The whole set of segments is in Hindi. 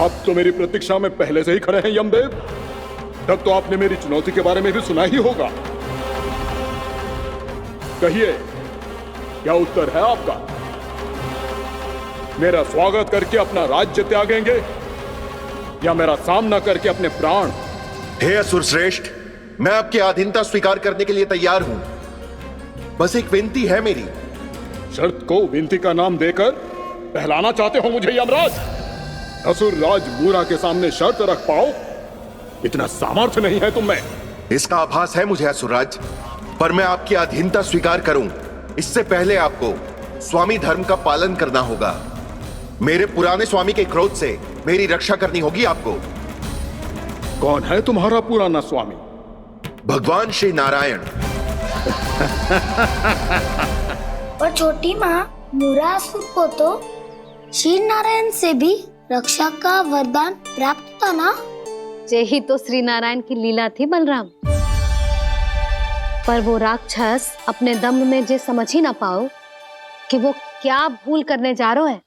आप तो मेरी प्रतीक्षा में पहले से ही खड़े हैं यमदेव। तब तो आपने मेरी चुनौती के बारे में भी सुना ही होगा। कहिए, क्या उत्तर है आपका? मेरा स्वागत करके अपना राज्य त्यागेंगे या मेरा सामना करके अपने प्राण? हे असुर श्रेष्ठ, मैं आपकी अधीनता स्वीकार करने के लिए तैयार हूं। बस एक विनती है मेरी। शर्त को विनती का नाम देकर बहलाना चाहते हो मुझे यमराज? असुर राज मूरा के सामने शर्त रख पाओ, इतना सामर्थ्य नहीं है तुम में। इसका आभास है मुझे असुरराज, पर मैं आपकी अधीनता स्वीकार करूं इससे पहले आपको स्वामी धर्म का पालन करना होगा। मेरे पुराने स्वामी के क्रोध से मेरी रक्षा करनी होगी आपको। कौन है तुम्हारा पुराना स्वामी? भगवान श्री नारायण। पर छोटी माँ, मूरासुर को तो श्री नारायण से भी रक्षा का वरदान प्राप्त था ना? यही तो श्री नारायण की लीला थी बलराम। पर वो राक्षस अपने दम में जे समझ ही ना पाओ कि वो क्या भूल करने जा रहे हैं।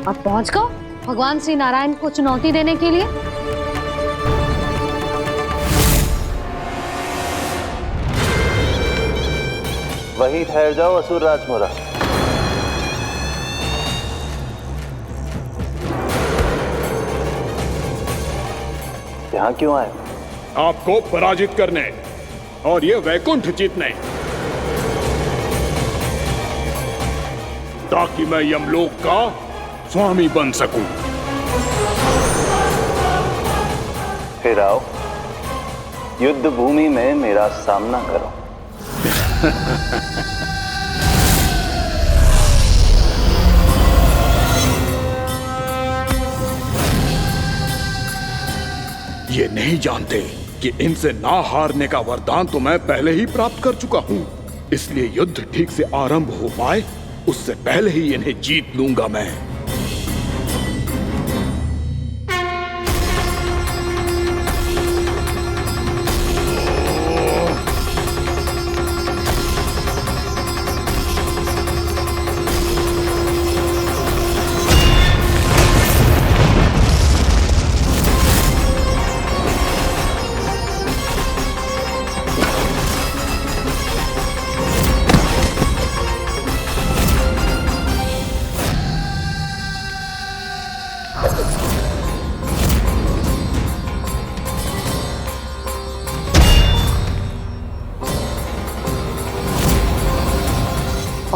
अब पहुंच गो भगवान श्री नारायण को चुनौती देने के लिए। वहीं ठहर जाओ असुर राज मूरा। यहाँ क्यों आए? आपको पराजित करने और ये वैकुंठ जीतने, ताकि मैं यमलोक का स्वामी बन सकूं। फिर आओ, युद्ध भूमि में मेरा सामना करो। ये नहीं जानते कि इनसे ना हारने का वरदान तो मैं पहले ही प्राप्त कर चुका हूं। इसलिए युद्ध ठीक से आरंभ हो पाए उससे पहले ही इन्हें जीत लूंगा मैं।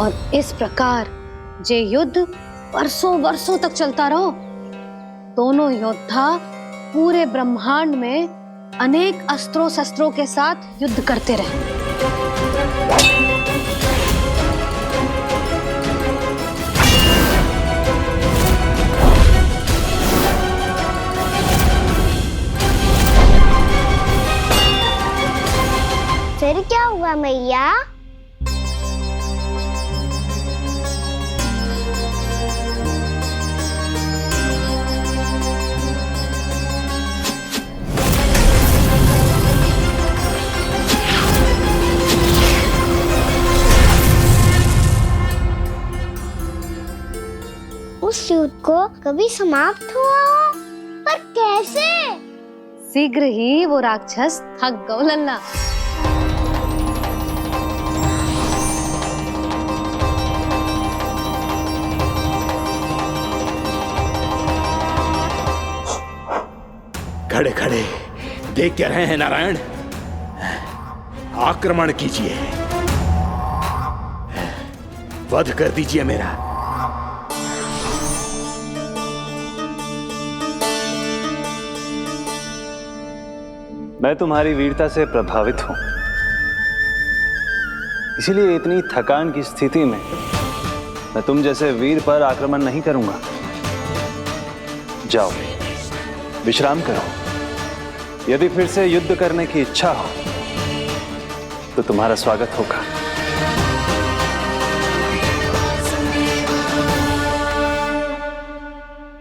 और इस प्रकार जे युद्ध वर्षों वर्षों तक चलता रहो। दोनों योद्धा पूरे ब्रह्मांड में अनेक अस्त्रों शस्त्रों के साथ युद्ध करते रहे। फिर क्या हुआ मैया? उस युद्ध को कभी समाप्त हुआ हो, पर कैसे? शीघ्र ही वो राक्षस थक गौ लल्ला। खड़े खड़े देख क्या रहे हैं नारायण? आक्रमण कीजिए, वध कर दीजिए मेरा। मैं तुम्हारी वीरता से प्रभावित हूं, इसीलिए इतनी थकान की स्थिति में मैं तुम जैसे वीर पर आक्रमण नहीं करूंगा। जाओ विश्राम करो। यदि फिर से युद्ध करने की इच्छा हो तो तुम्हारा स्वागत होगा।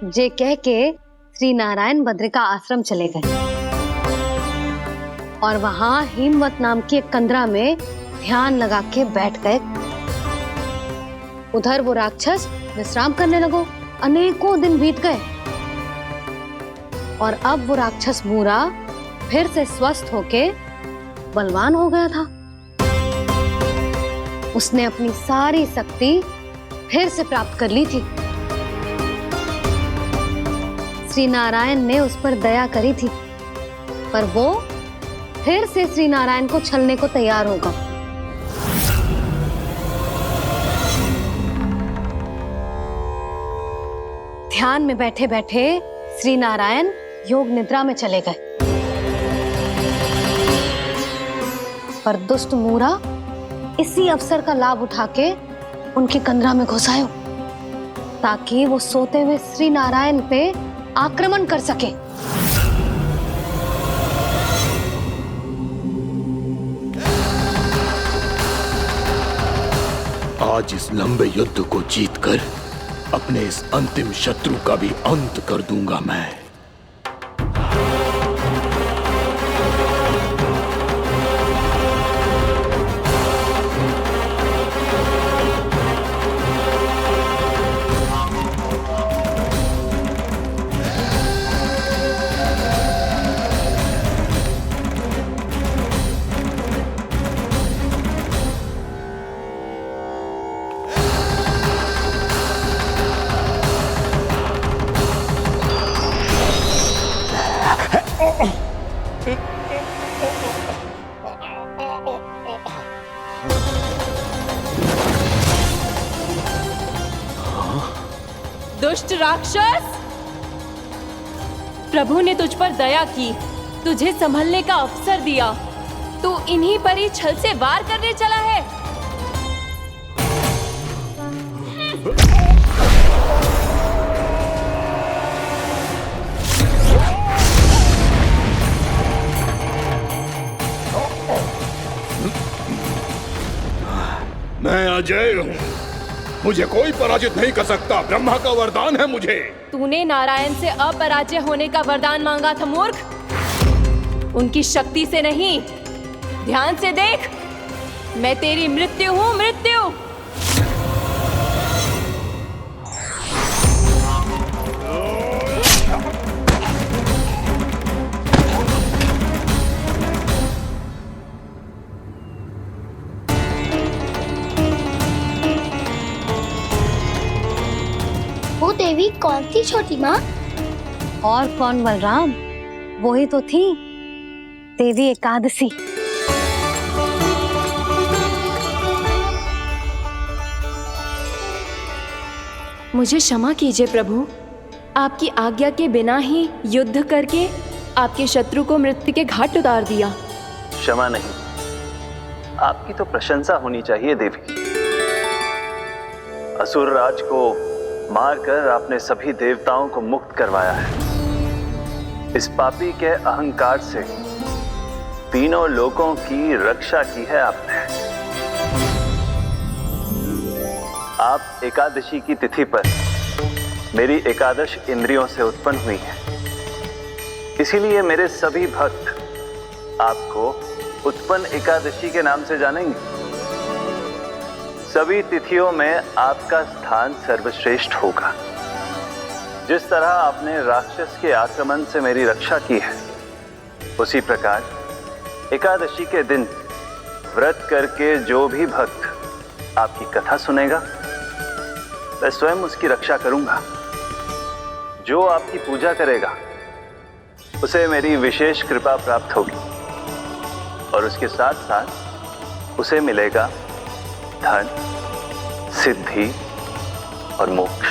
जे कह के श्री नारायण बद्रिका आश्रम चले गए और वहां हिमवत नाम की एक कंदरा में ध्यान लगा के बैठ गए। उधर वो राक्षस विश्राम करने लगो। अनेकों दिन बीत गए और अब वो राक्षस मूरा फिर से स्वस्थ होके बलवान हो गया था। उसने अपनी सारी शक्ति फिर से प्राप्त कर ली थी। श्री नारायण ने उस पर दया करी थी, पर वो फिर से श्री नारायण को छलने को तैयार होगा। ध्यान में बैठे बैठे श्री नारायण योग निद्रा में चले गए, पर दुष्ट मूरा इसी अवसर का लाभ उठा के उनकी कंदरा में घुस आयो, ताकि वो सोते हुए श्री नारायण पे आक्रमण कर सके। आज इस लंबे युद्ध को जीतकर अपने इस अंतिम शत्रु का भी अंत कर दूंगा मैं। दुष्ट राक्षस, प्रभु ने तुझ पर दया की, तुझे संभलने का अवसर दिया। तू इन्हीं पर ही छल से वार करने चला है। मैं अजय हूँ, मुझे कोई पराजित नहीं कर सकता। ब्रह्मा का वरदान है मुझे। तूने नारायण से अपराजय होने का वरदान मांगा था मूर्ख, उनकी शक्ति से नहीं। ध्यान से देख, मैं तेरी मृत्यु हूँ, मृत्यु। वो देवी कौन थी छोटी माँ? और कौन बलराम, वही तो थी देवी एकादशी। मुझे क्षमा कीजिए प्रभु, आपकी आज्ञा के बिना ही युद्ध करके आपके शत्रु को मृत्यु के घाट उतार दिया। क्षमा नहीं, आपकी तो प्रशंसा होनी चाहिए देवी। असुर राज को मारकर आपने सभी देवताओं को मुक्त करवाया है। इस पापी के अहंकार से तीनों लोकों की रक्षा की है आपने। आप एकादशी की तिथि पर मेरी एकादश इंद्रियों से उत्पन्न हुई हैं। इसीलिए मेरे सभी भक्त आपको उत्पन्न एकादशी के नाम से जानेंगे। सभी तिथियों में आपका स्थान सर्वश्रेष्ठ होगा। जिस तरह आपने राक्षस के आक्रमण से मेरी रक्षा की है, उसी प्रकार एकादशी के दिन व्रत करके जो भी भक्त आपकी कथा सुनेगा, मैं स्वयं उसकी रक्षा करूंगा। जो आपकी पूजा करेगा उसे मेरी विशेष कृपा प्राप्त होगी, और उसके साथ साथ उसे मिलेगा धन, सिद्धि और मोक्ष।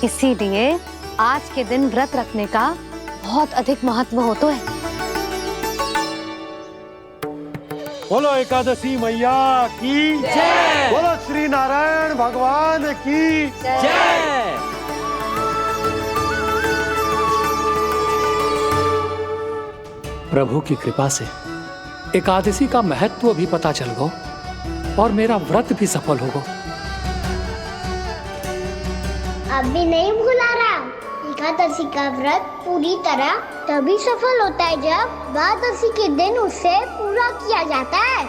इसीलिए आज के दिन व्रत रखने का बहुत अधिक महत्व होता है। बोलो एकादशी मैया की जय। बोलो श्री नारायण भगवान की जय। प्रभु की कृपा से एकादशी का महत्व भी पता चल गो और मेरा व्रत भी सफल हो गो। अब भी नहीं भूला रहा, एकादशी का व्रत पूरी तरह तभी सफल होता है जब द्वादशी के दिन उसे पूरा किया जाता है।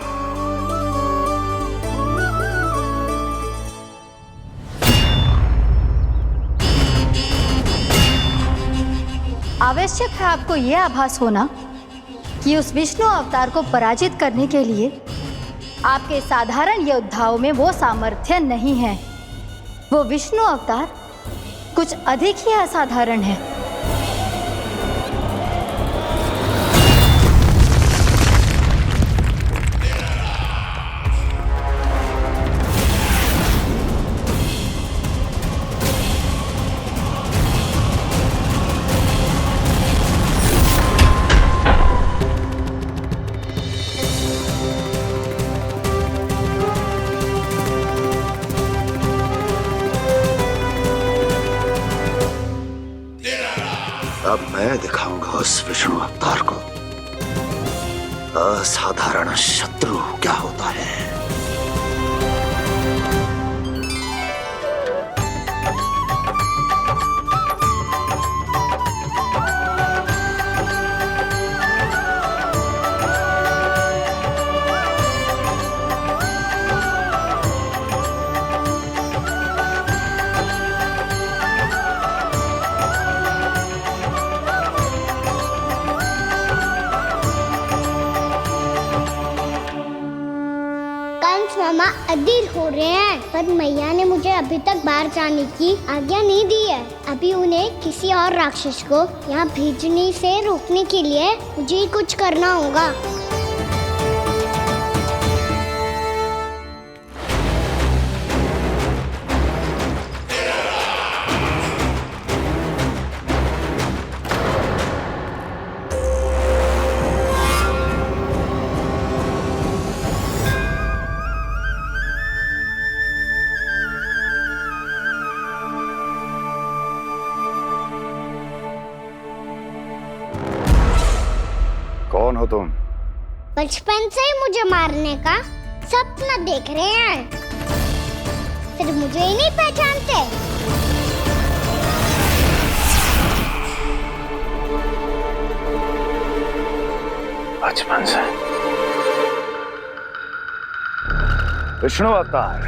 आवश्यक है आपको यह आभास होना कि उस विष्णु अवतार को पराजित करने के लिए आपके साधारण योद्धाओं में वो सामर्थ्य नहीं है। वो विष्णु अवतार कुछ अधिक ही असाधारण है। अब मैं दिखाऊंगा उस विष्णु अवतार को असाधारण शत्रु क्या होता है। मामा अधीर हो रहे हैं, पर मैया ने मुझे अभी तक बाहर जाने की आज्ञा नहीं दी है। अभी उन्हें किसी और राक्षस को यहाँ भेजने से रोकने के लिए मुझे ही कुछ करना होगा। कौन हो तुम? बचपन से ही मुझे मारने का सपना देख रहे हैं, फिर मुझे ही नहीं पहचानते। बचपन से विष्णु अवतार।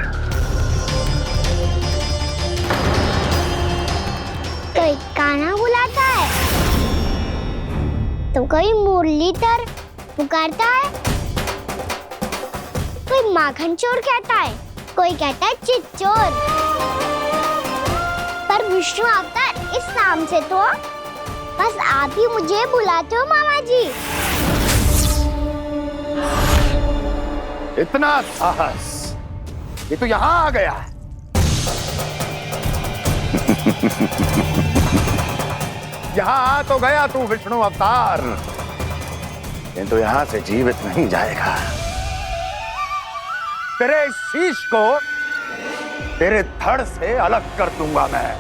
कोई कान्हा बुलाता है तो कोई मुरलीधर पुकारता है, कोई माखन चोर कहता है, कोई कहता है चिच्चोर। पर विष्णु अवतार इस नाम से तो बस आप ही मुझे बुलाते हो मामा जी। इतना साहस, ये तो यहाँ आ गया है। यहाँ आ तो गया तू विष्णु अवतार, किंतु यहाँ से जीवित नहीं जाएगा। तेरे इस शीश को तेरे धड़ से अलग कर दूंगा मैं।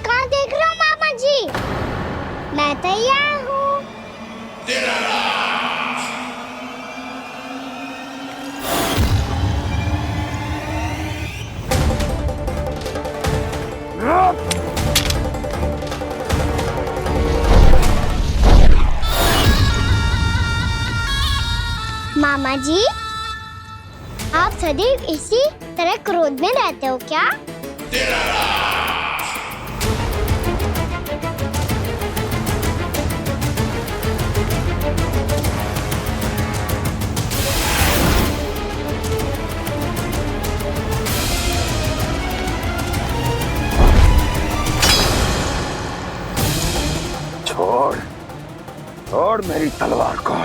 कहाँ देख रहे हो मामा जी? मैं तैयार हूँ। मामा जी, आप सदैव इसी तरह क्रोध में रहते हो क्या? छोड़, छोड़ मेरी तलवार को।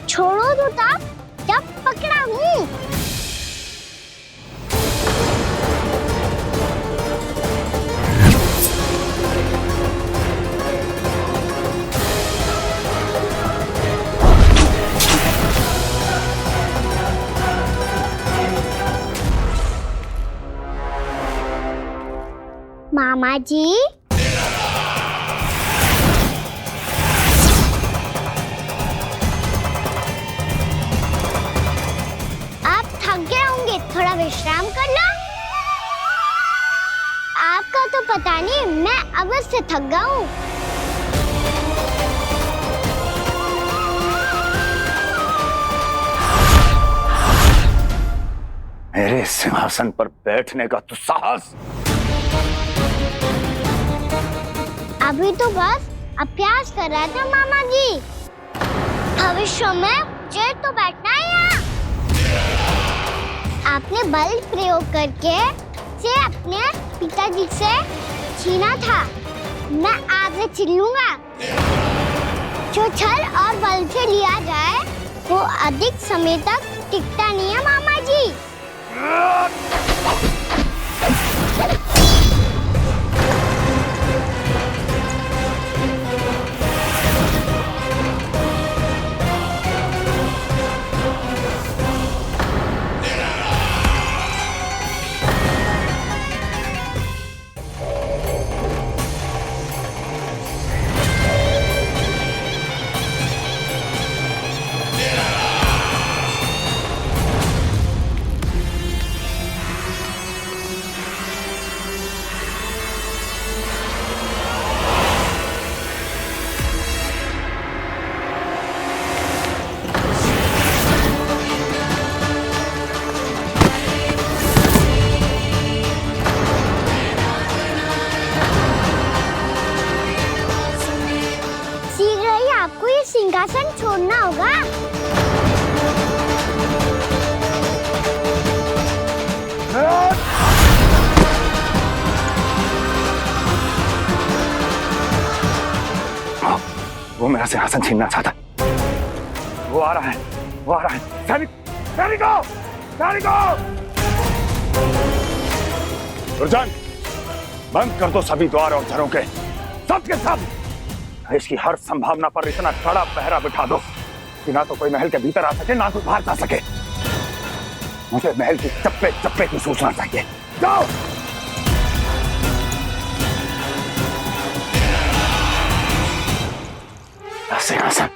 छोड़ो तो तब जब पकड़ा हूँ। मामा जी, आप थक गए होंगे, थोड़ा विश्राम कर लो। का तो पता नहीं, मैं अवश्य थक गया हूँ। मेरे सिंहासन पर बैठने का तो साहस। अभी तो बस अभ्यास कर रहा था मामा जी। भविष्य में मुझे तो बैठना है यहाँ। आपने बल प्रयोग करके से अपने पिताजी से छीना था, मैं आपसे छीन लूंगा। जो छल और बल से लिया जाए वो अधिक समय तक टिकता नहीं है मामा जी। सिंहासन छोड़ना होगा। वो मेरा सिंहासन छीनना चाहता। वो आ रहा है, वो आ रहा है। सैनिकों! दुर्जन, बंद कर दो सभी द्वार और झरों के, सब के सब। इसकी हर संभावना पर इतना कड़ा पहरा बिठा दो कि ना तो कोई महल के भीतर आ सके, ना कोई बाहर जा सके। मुझे महल की चप्पे चप्पे की सूचना चाहिए। जाओ। सिंहासन।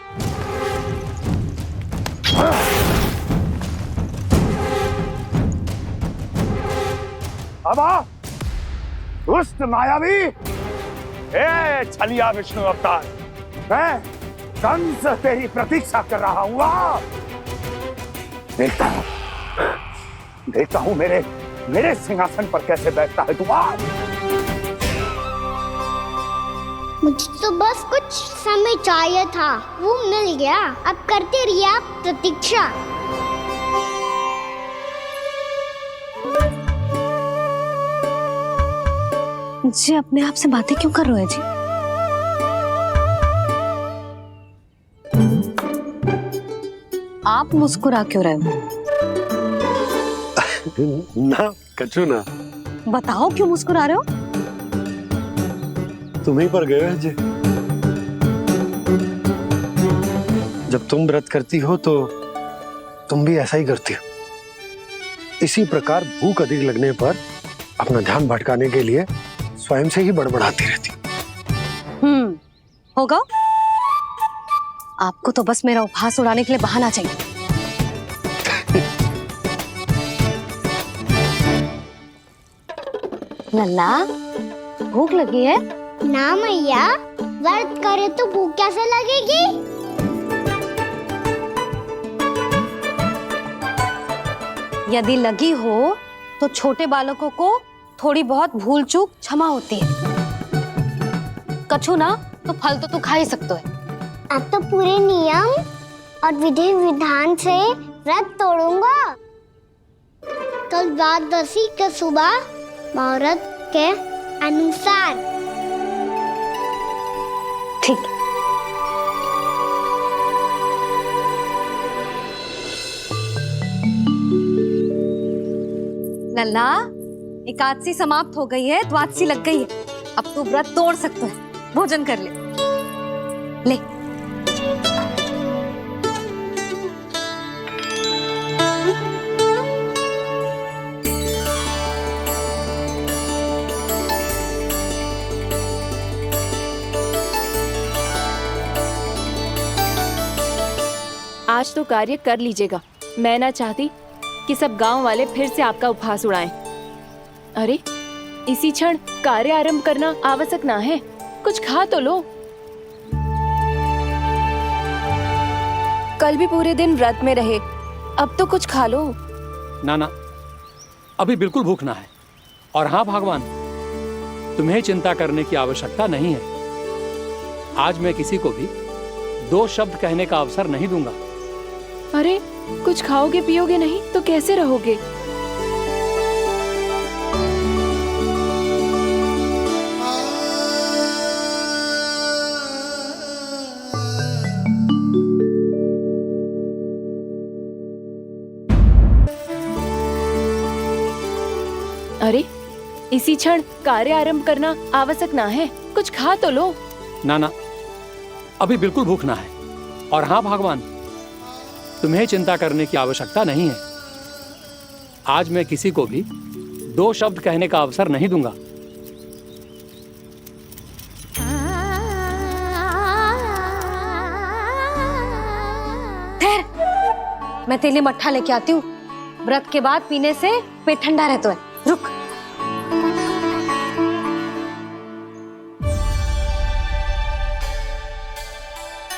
अब आ, दुष्ट मायावी, छलिया विष्णु अवतार, मैं कंस तेरी प्रतीक्षा कर रहा हूँ। देखता हूँ मेरे सिंहासन पर कैसे बैठता है तू। मुझे तो बस कुछ समय चाहिए था, वो मिल गया। अब करते रहिए आप प्रतीक्षा। जी अपने आप से बातें क्यों कर रहे हैं जी? आप मुस्कुरा क्यों रहे हो? ना कछु ना। बताओ क्यों मुस्कुरा रहे हो? तुम ही पर गए जी। जब तुम व्रत करती हो तो तुम भी ऐसा ही करती हो। इसी प्रकार भूख अधिक लगने पर अपना ध्यान भटकाने के लिए स्वयं से ही बड़बड़ाती रहती। होगा। आपको तो बस मेरा उपहास उड़ाने के लिए बहाना चाहिए। लल्ला, भूख लगी है? ना मैया, व्रत करे तो भूख कैसे लगेगी? यदि लगी हो तो छोटे बालकों को थोड़ी बहुत भूल चूक क्षमा होती है। कछु ना तो फल तो तू खा ही सकते है। अब तो पूरे नियम और विधि विधान से व्रत तोड़ूंगा। कल द्वादशी के सुबह मुहूर्त के अनुसार। ठीक। लल्ला, एकादशी समाप्त हो गई है, द्वादशी लग गई है। अब तू व्रत तोड़ सकते है। भोजन कर ले। ले। आज तो कार्य कर लीजिएगा। मैं ना चाहती कि सब गांव वाले फिर से आपका उपहास उड़ाएं। अरे, इसी क्षण कार्य आरंभ करना आवश्यक ना है। कुछ खा तो लो। कल भी पूरे दिन व्रत में रहे, अब तो कुछ खा लो। ना ना, अभी बिल्कुल भूख ना है। और हाँ भगवान, तुम्हें चिंता करने की आवश्यकता नहीं है। आज मैं किसी को भी 2 शब्द कहने का अवसर नहीं दूंगा। अरे, कुछ खाओगे पियोगे नहीं तो कैसे रहोगे? अरे, इसी क्षण कार्य आरंभ करना आवश्यक ना है। कुछ खा तो लो। ना ना, अभी बिल्कुल भूख ना है। और हाँ भगवान, तुम्हें चिंता करने की आवश्यकता नहीं है। आज मैं किसी को भी 2 शब्द कहने का अवसर नहीं दूंगा। ठहर, मैं तेरे लिए मट्ठा लेके आती हूँ। व्रत के बाद पीने से पेट ठंडा रहता है। रुक।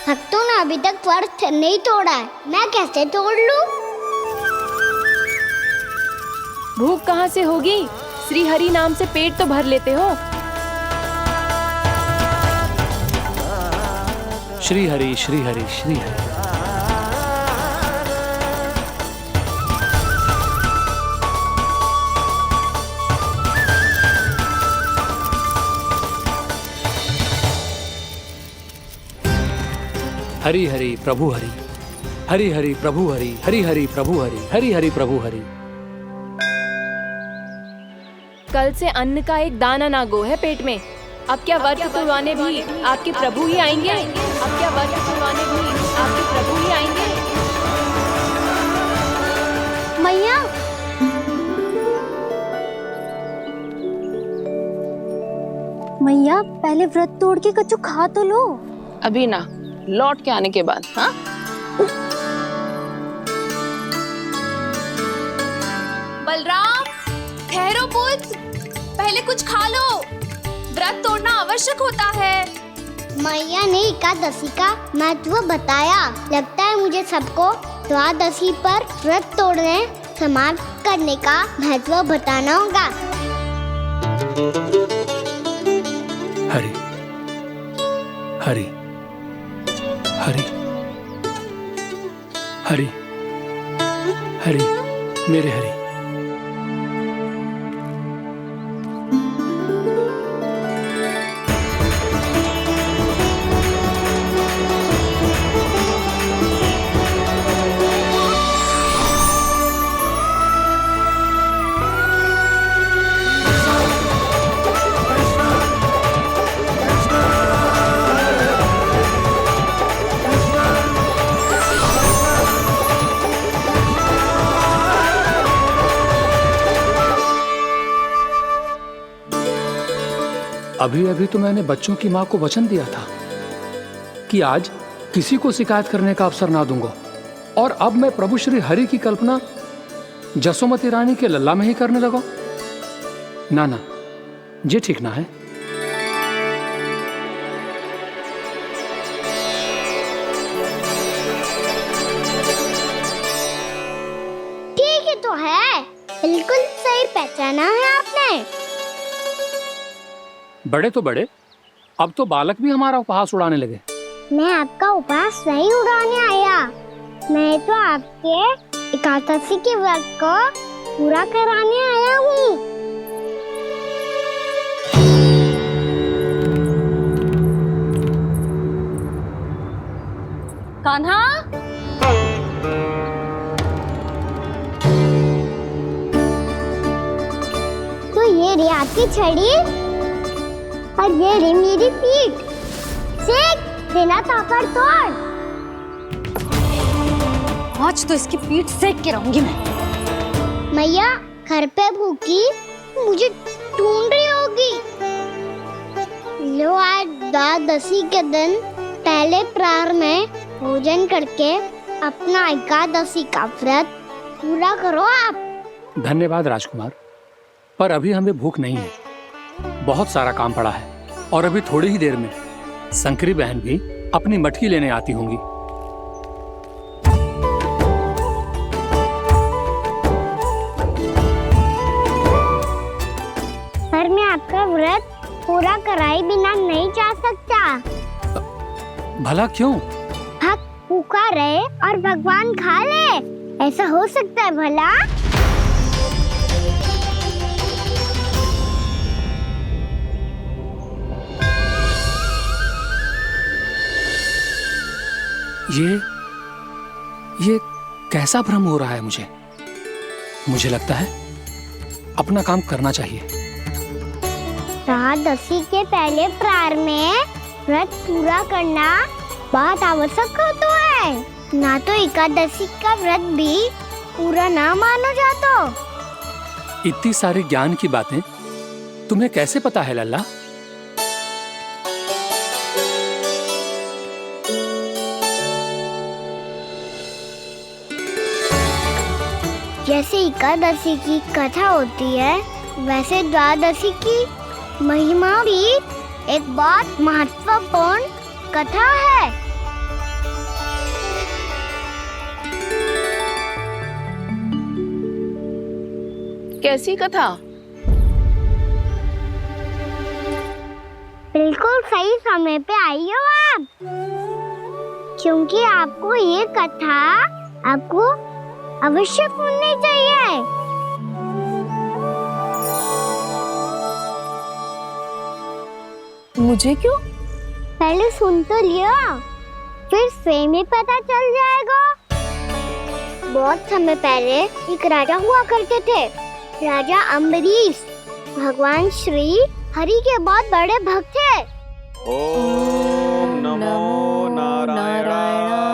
भक्तों ने अभी तक व्रत नहीं तोड़ा है, मैं कैसे तोड़ लूं? भूख कहाँ से होगी? श्री हरि नाम से पेट तो भर लेते हो। श्री हरि श्री हरि श्री हरि। हरि हरि प्रभु हरि, हरि हरि प्रभु हरि, हरि हरि प्रभु हरि, हरि हरि प्रभु हरि। कल से अन्न का एक दाना ना गो है पेट में। अब क्या व्रत तुड़वाने भी आपके प्रभु ही आएंगे? अब क्या व्रत तुड़वाने भी आपके प्रभु ही आएंगे? मैया, मैया पहले व्रत तोड़ के कछु खा तो लो। अभी ना, लौट के आने के बाद। हाँ, बलराम, ठहरो पुत्र, पहले कुछ खा लो। व्रत तोड़ना आवश्यक होता है। मैया ने एकादशी का महत्व बताया। लगता है मुझे सबको द्वादशी पर व्रत तोड़ने समाप्त करने का महत्व बताना होगा। हरि हरि हरि हरि हरि, मेरे हरि। अभी अभी तो मैंने बच्चों की मां को वचन दिया था कि आज किसी को शिकायत करने का अवसर ना दूंगा, और अब मैं प्रभु श्री हरि की कल्पना जसोमती रानी के लल्ला में ही करने लगा। ना ना, ये ठीक ना है। ठीक है तो है, बिल्कुल सही पहचाना है आपने। बड़े तो बड़े, अब तो बालक भी हमारा उपहास उड़ाने लगे। मैं आपका उपहास नहीं उड़ाने आया, मैं तो आपके एकादशी के व्रत को पूरा कराने आया हूँ। कान्हा, तो ये रे आपकी छड़ी और ये रे मेरी पीठ। सेक बिना ताकत तोड़। आज तो इसकी पीठ सेक के रहूंगी मैं। मैया घर पे भूखी मुझे ढूंढ रही होगी। लो, आज द्वादशी के दिन पहले प्रहर में भोजन करके अपना एकादशी का व्रत पूरा करो आप। धन्यवाद राजकुमार, पर अभी हमें भूख नहीं है। बहुत सारा काम पड़ा है और अभी थोड़ी ही देर में शंकरी बहन भी अपनी मटकी लेने आती होंगी। पर मैं आपका व्रत पूरा कराए बिना नहीं जा सकता। भला क्यों? भक्त भूखा रहे और भगवान खा ले, ऐसा हो सकता है भला? ये कैसा भ्रम हो रहा है मुझे लगता है अपना काम करना चाहिए। एकादशी के पहले प्रार में व्रत पूरा करना बहुत आवश्यक होता है, ना तो एकादशी का व्रत भी पूरा ना मानो जातो। इतनी सारी ज्ञान की बातें तुम्हें कैसे पता है लल्ला? जैसे एकादशी की कथा होती है, वैसे द्वादशी की महिमा भी एक बहुत महत्वपूर्ण कथा है। कैसी कथा? बिल्कुल सही समय पे आई हो आप, क्योंकि आपको ये कथा आपको अवश्य सुननी चाहिए। मुझे क्यों? पहले सुन तो लियो, फिर स्वयं ही पता चल जाएगा। बहुत समय पहले एक राजा हुआ करते थे, राजा अम्बरीश। भगवान श्री हरि के बहुत बड़े भक्त थे। ओम नमो नारायणाय।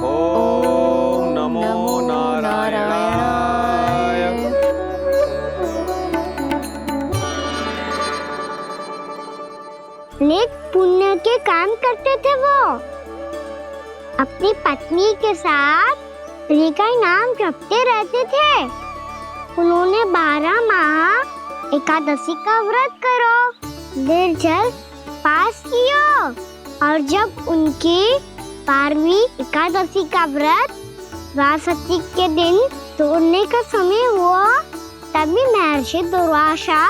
ओम नमो नारायणाय। नेक पुण्य के काम करते थे वो। अपनी पत्नी के साथ हरि का नाम जपते रहते थे। उन्होंने 12 माह एकादशी का व्रत करो निर्जल पास किया, और जब उनकी 12वीं एकादशी का व्रत द्वादशी के दिन तोड़ने का समय हुआ, तभी महर्षि दुर्वासा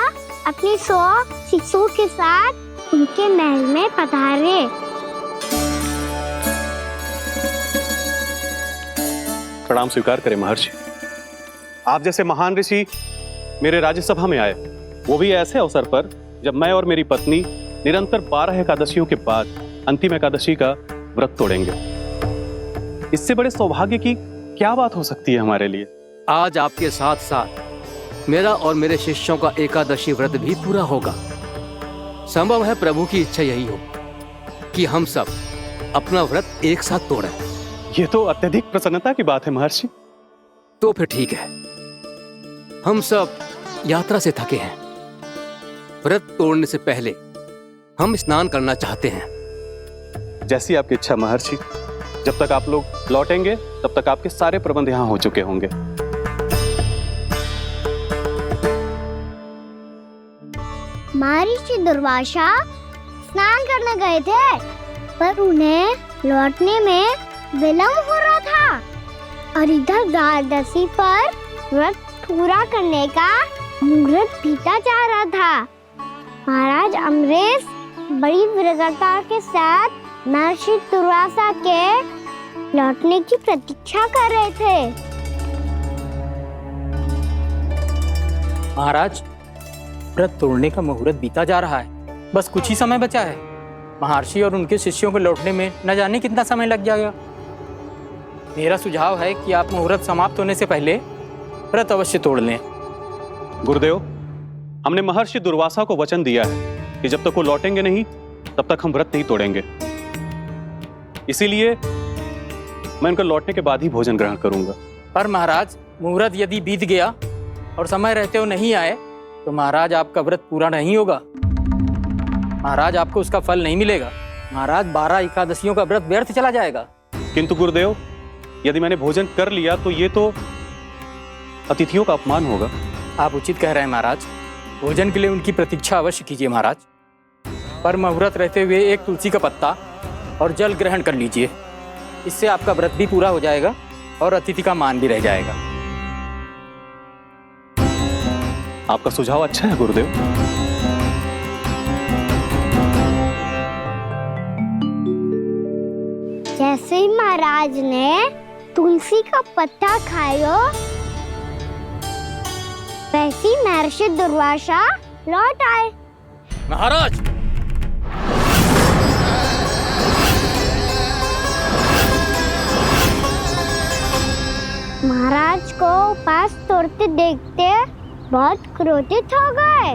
अपने 100 शिष्यों के साथ उनके महल में पधारे। प्रणाम स्वीकार करें महर्षि। आप जैसे महान ऋषि मेरे राज्यसभा में आए, वो भी ऐसे अवसर पर जब मैं और मेरी पत्नी निरंतर 12 एकादशियों के बाद अंतिम एकादशी का व्रत तोड़ेंगे। इससे बड़े सौभाग्य की क्या बात हो सकती है हमारे लिए? आज आपके साथ साथ मेरा और मेरे शिष्यों का एकादशी व्रत भी पूरा होगा। संभव है प्रभु की इच्छा यही हो कि हम सब अपना व्रत एक साथ तोड़ें। ये तो अत्यधिक प्रसन्नता की बात है महर्षि। तो फिर ठीक है, हम सब यात्रा से थके हैं। व्रत तोड़ने से पहले हम स्नान करना चाहते हैं। जैसी आपकी इच्छा महर्षि। जब तक आप लोग लौटेंगे तब तक आपके सारे प्रबंध यहाँ हो चुके होंगे। महर्षि दुर्वासा स्नान करने गए थे, पर उन्हें लौटने में विलंब हो रहा था, और इधर द्वादशी पर व्रत पूरा करने का मुहूर्त बीता जा रहा था। महाराज अम्बरीश बड़ी विरगता के साथ महर्षि दुर्वासा के लौटने की प्रतीक्षा कर रहे थे। महाराज, व्रत तोड़ने का मुहूर्त बीता जा रहा है, बस कुछ ही समय बचा है। महर्षि और उनके शिष्यों को लौटने में न जाने कितना समय लग जाएगा। मेरा सुझाव है कि आप मुहूर्त समाप्त होने से पहले व्रत अवश्य तोड़ लें। गुरुदेव, हमने महर्षि दुर्वासा को वचन दिया है कि जब तक वो लौटेंगे नहीं तब तक हम व्रत नहीं तोड़ेंगे। इसीलिए मैं उनके लौटने के बाद ही भोजन ग्रहण करूंगा। पर महाराज, मुहूर्त यदि बीत गया और समय रहते हो नहीं आए तो महाराज आपका व्रत पूरा नहीं होगा। महाराज, आपको उसका फल नहीं मिलेगा। महाराज, 12 एकादशियों का व्रत व्यर्थ चला जाएगा। किंतु गुरुदेव, यदि मैंने भोजन कर लिया तो ये तो अतिथियों का अपमान होगा। आप उचित कह रहे हैं महाराज, भोजन के लिए उनकी प्रतीक्षा अवश्य कीजिए महाराज, पर मुहूर्त रहते हुए एक तुलसी का पत्ता और जल ग्रहण कर लीजिए। इससे आपका व्रत भी पूरा हो जाएगा और अतिथि का मान भी रह जाएगा। आपका सुझाव अच्छा है गुरुदेव। जैसे ही महाराज ने तुलसी का पत्ता खाया, वैसे ही महर्षि दुर्वासा लौट आए। महाराज, महाराज को उपास तोड़ते देखते बहुत क्रोधित हो गए।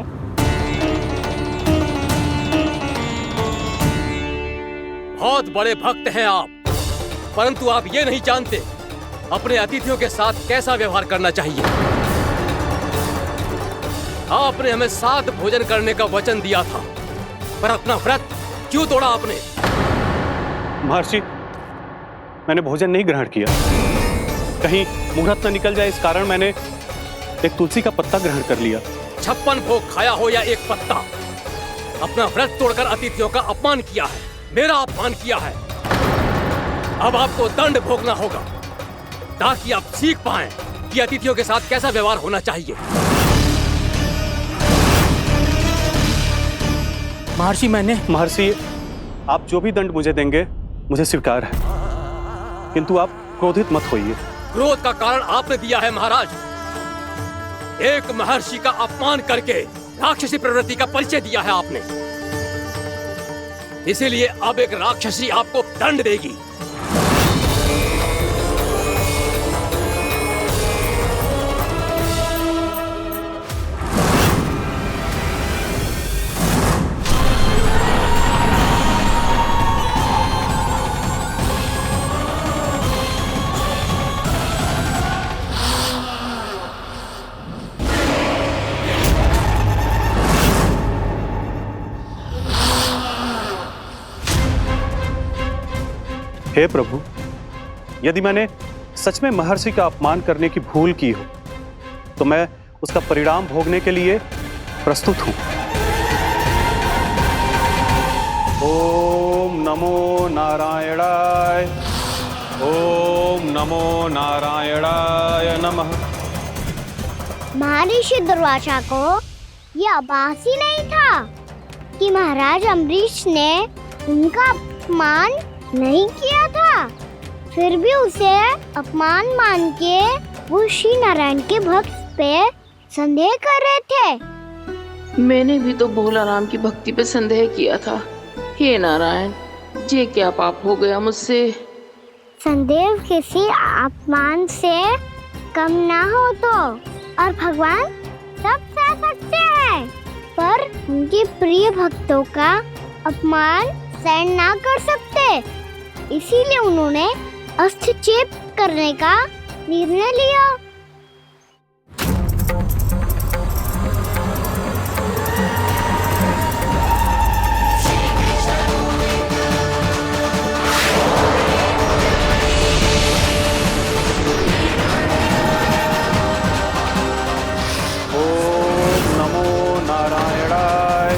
बहुत बड़े भक्त हैं आप, परंतु आप ये नहीं जानते अपने अतिथियों के साथ कैसा व्यवहार करना चाहिए। आपने हमें साथ भोजन करने का वचन दिया था, पर अपना व्रत क्यों तोड़ा आपने? महर्षि, मैंने भोजन नहीं ग्रहण किया। कहीं मुहूर्त न निकल जाए, इस कारण मैंने एक तुलसी का पत्ता ग्रहण कर लिया। 56 भोग खाया हो या एक पत्ता, अपना व्रत तोड़कर अतिथियों का अपमान किया है, मेरा अपमान किया है। अब आपको दंड भोगना होगा ताकि आप सीख पाएं कि अतिथियों के साथ कैसा व्यवहार होना चाहिए। महर्षि, आप जो भी दंड मुझे देंगे मुझे स्वीकार है, किंतु आप क्रोधित मत होइए। क्रोध का कारण आपने दिया है महाराज। एक महर्षि का अपमान करके राक्षसी प्रवृत्ति का परिचय दिया है आपने, इसीलिए अब एक राक्षसी आपको दंड देगी। हे प्रभु, यदि मैंने सच में महर्षि का अपमान करने की भूल की हो तो मैं उसका परिणाम भोगने के लिए प्रस्तुत हूं। ओम नमो नारायणाय, ओम नमो नारायणाय नमः। महर्षि दुर्वासा को यह आभास ही नहीं था कि महाराज अम्बरीश ने उनका अपमान नहीं किया था, फिर भी उसे अपमान मान के वो श्री नारायण के भक्त पे संदेह कर रहे थे। मैंने भी तो भोला राम की भक्ति पे संदेह किया था। हे नारायण, ये क्या पाप हो गया मुझसे? संदेह किसी अपमान से कम ना हो तो, और भगवान सब सह सकते हैं, पर उनके प्रिय भक्तों का अपमान सहन ना कर सकते, इसीलिए उन्होंने हस्तक्षेप करने का निर्णय लिया। ओम नमो नारायणाय।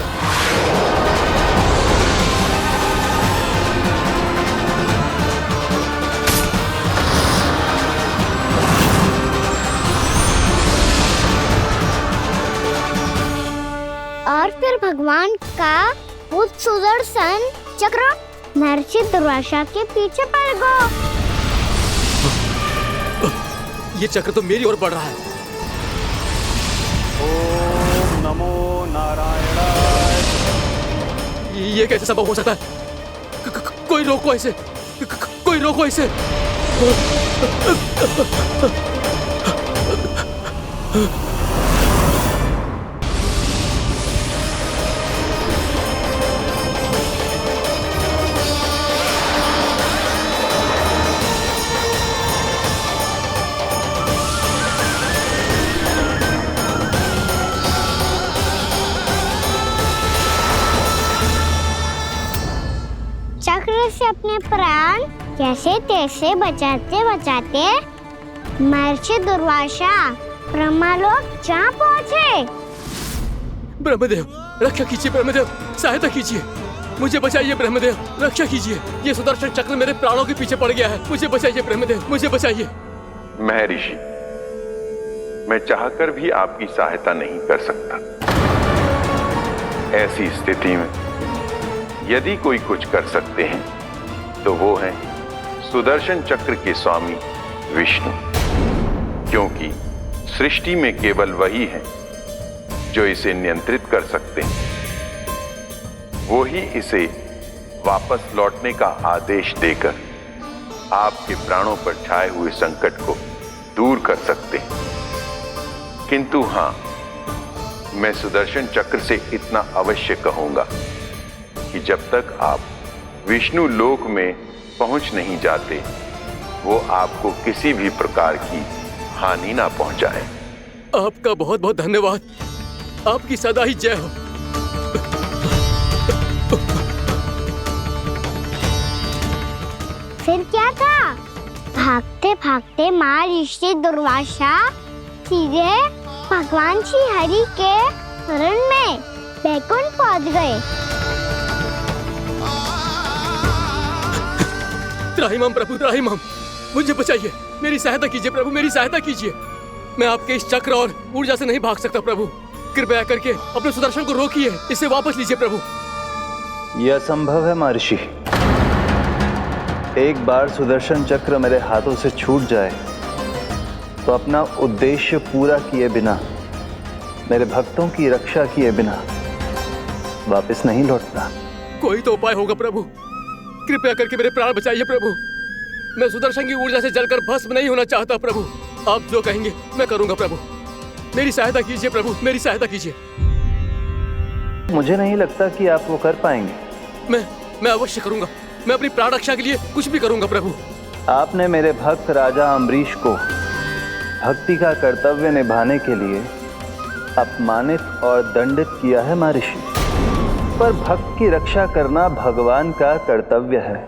और फिर भगवान का वो सुदर्शन चक्र महर्षि दुर्वासा के पीछे पड़ गया। ये चक्र तो मेरी ओर बढ़ रहा है। ओम नमो नारायणाय। ये कैसे संभव हो सकता है? कोई रोको इसे, कोई रोको इसे। चक्र से अपने प्राण जैसे तैसे बचाते बचाते महर्षि दुर्वासा ब्रह्मालोक जा पहुंचे। ब्रह्मदेव रक्षा कीजिए, ब्रह्मदेव सहायता कीजिए, मुझे बचाइए ब्रह्मदेव, रक्षा कीजिए। ये सुदर्शन चक्र मेरे प्राणों के पीछे पड़ गया है, मुझे बचाइए ब्रह्मदेव, मुझे बचाइए। महर्षि, मैं चाहकर भी आपकी सहायता नहीं कर सकता। ऐसी स्थिति में यदि कोई कुछ कर सकते हैं तो वो है सुदर्शन चक्र के स्वामी विष्णु, क्योंकि सृष्टि में केवल वही है जो इसे नियंत्रित कर सकते हैं। वो ही इसे वापस लौटने का आदेश देकर आपके प्राणों पर छाए हुए संकट को दूर कर सकते हैं। किंतु हां, मैं सुदर्शन चक्र से इतना अवश्य कहूंगा कि जब तक आप विष्णु लोक में पहुंच नहीं जाते, वो आपको किसी भी प्रकार की हानि ना पहुंचाए। आपका बहुत बहुत धन्यवाद, आपकी सदा ही जय हो। फिर क्या था? भागते भागते महर्षि दुर्वासा सीधे भगवान श्री हरि के शरण में बैकुंठ पहुंच गए। त्राहिमाम प्रभु, त्राहिमाम, मुझे बचाइए, मेरी सहायता कीजिए प्रभु, मेरी सहायता कीजिए। मैं आपके इस चक्र और ऊर्जा से नहीं भाग सकता प्रभु, कृपया करके अपने सुदर्शन को रोकिए, इसे वापस लीजिए प्रभु। यह असंभव है महर्षि। एक बार सुदर्शन चक्र मेरे हाथों से छूट जाए तो अपना उद्देश्य पूरा किए बिना, मेरे भक्तों की रक्षा किए बिना वापस नहीं लौटता। कोई तो उपाय होगा प्रभु, कृपया करके मेरे प्राण बचाइए प्रभु। मैं सुदर्शन की ऊर्जा से जलकर भस्म नहीं होना चाहता प्रभु। आप जो कहेंगे मैं करूंगा प्रभु, मेरी सहायता कीजिए प्रभु, मेरी सहायता कीजिए। मुझे नहीं लगता कि आप वो कर पाएंगे। मैं अवश्य करूंगा, मैं अपनी प्राण रक्षा के लिए कुछ भी करूंगा प्रभु। आपने मेरे भक्त राजा अम्बरीश को भक्ति का कर्तव्य निभाने के लिए अपमानित और दंडित किया है महर्षि, पर भक्त की रक्षा करना भगवान का कर्तव्य है।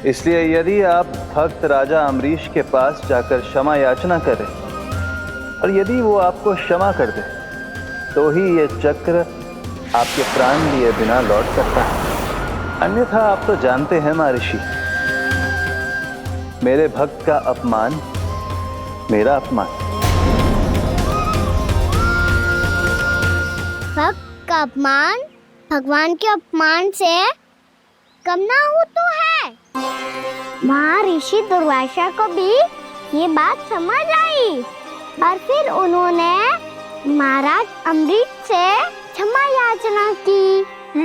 इसलिए यदि आप भक्त राजा अम्बरीश के पास जाकर क्षमा याचना करें और यदि वो आपको क्षमा कर दे तो ही ये चक्र आपके प्राण लिए बिना लौट सकता है। अन्यथा आप तो जानते हैं महर्षि, मेरे भक्त का अपमान मेरा अपमान। भक्त का अपमान भगवान के अपमान से कम ना हो तो है। महर्षि दुर्वासा को भी ये बात समझ आई और फिर उन्होंने महाराज अम्बरीश से क्षमा याचना की।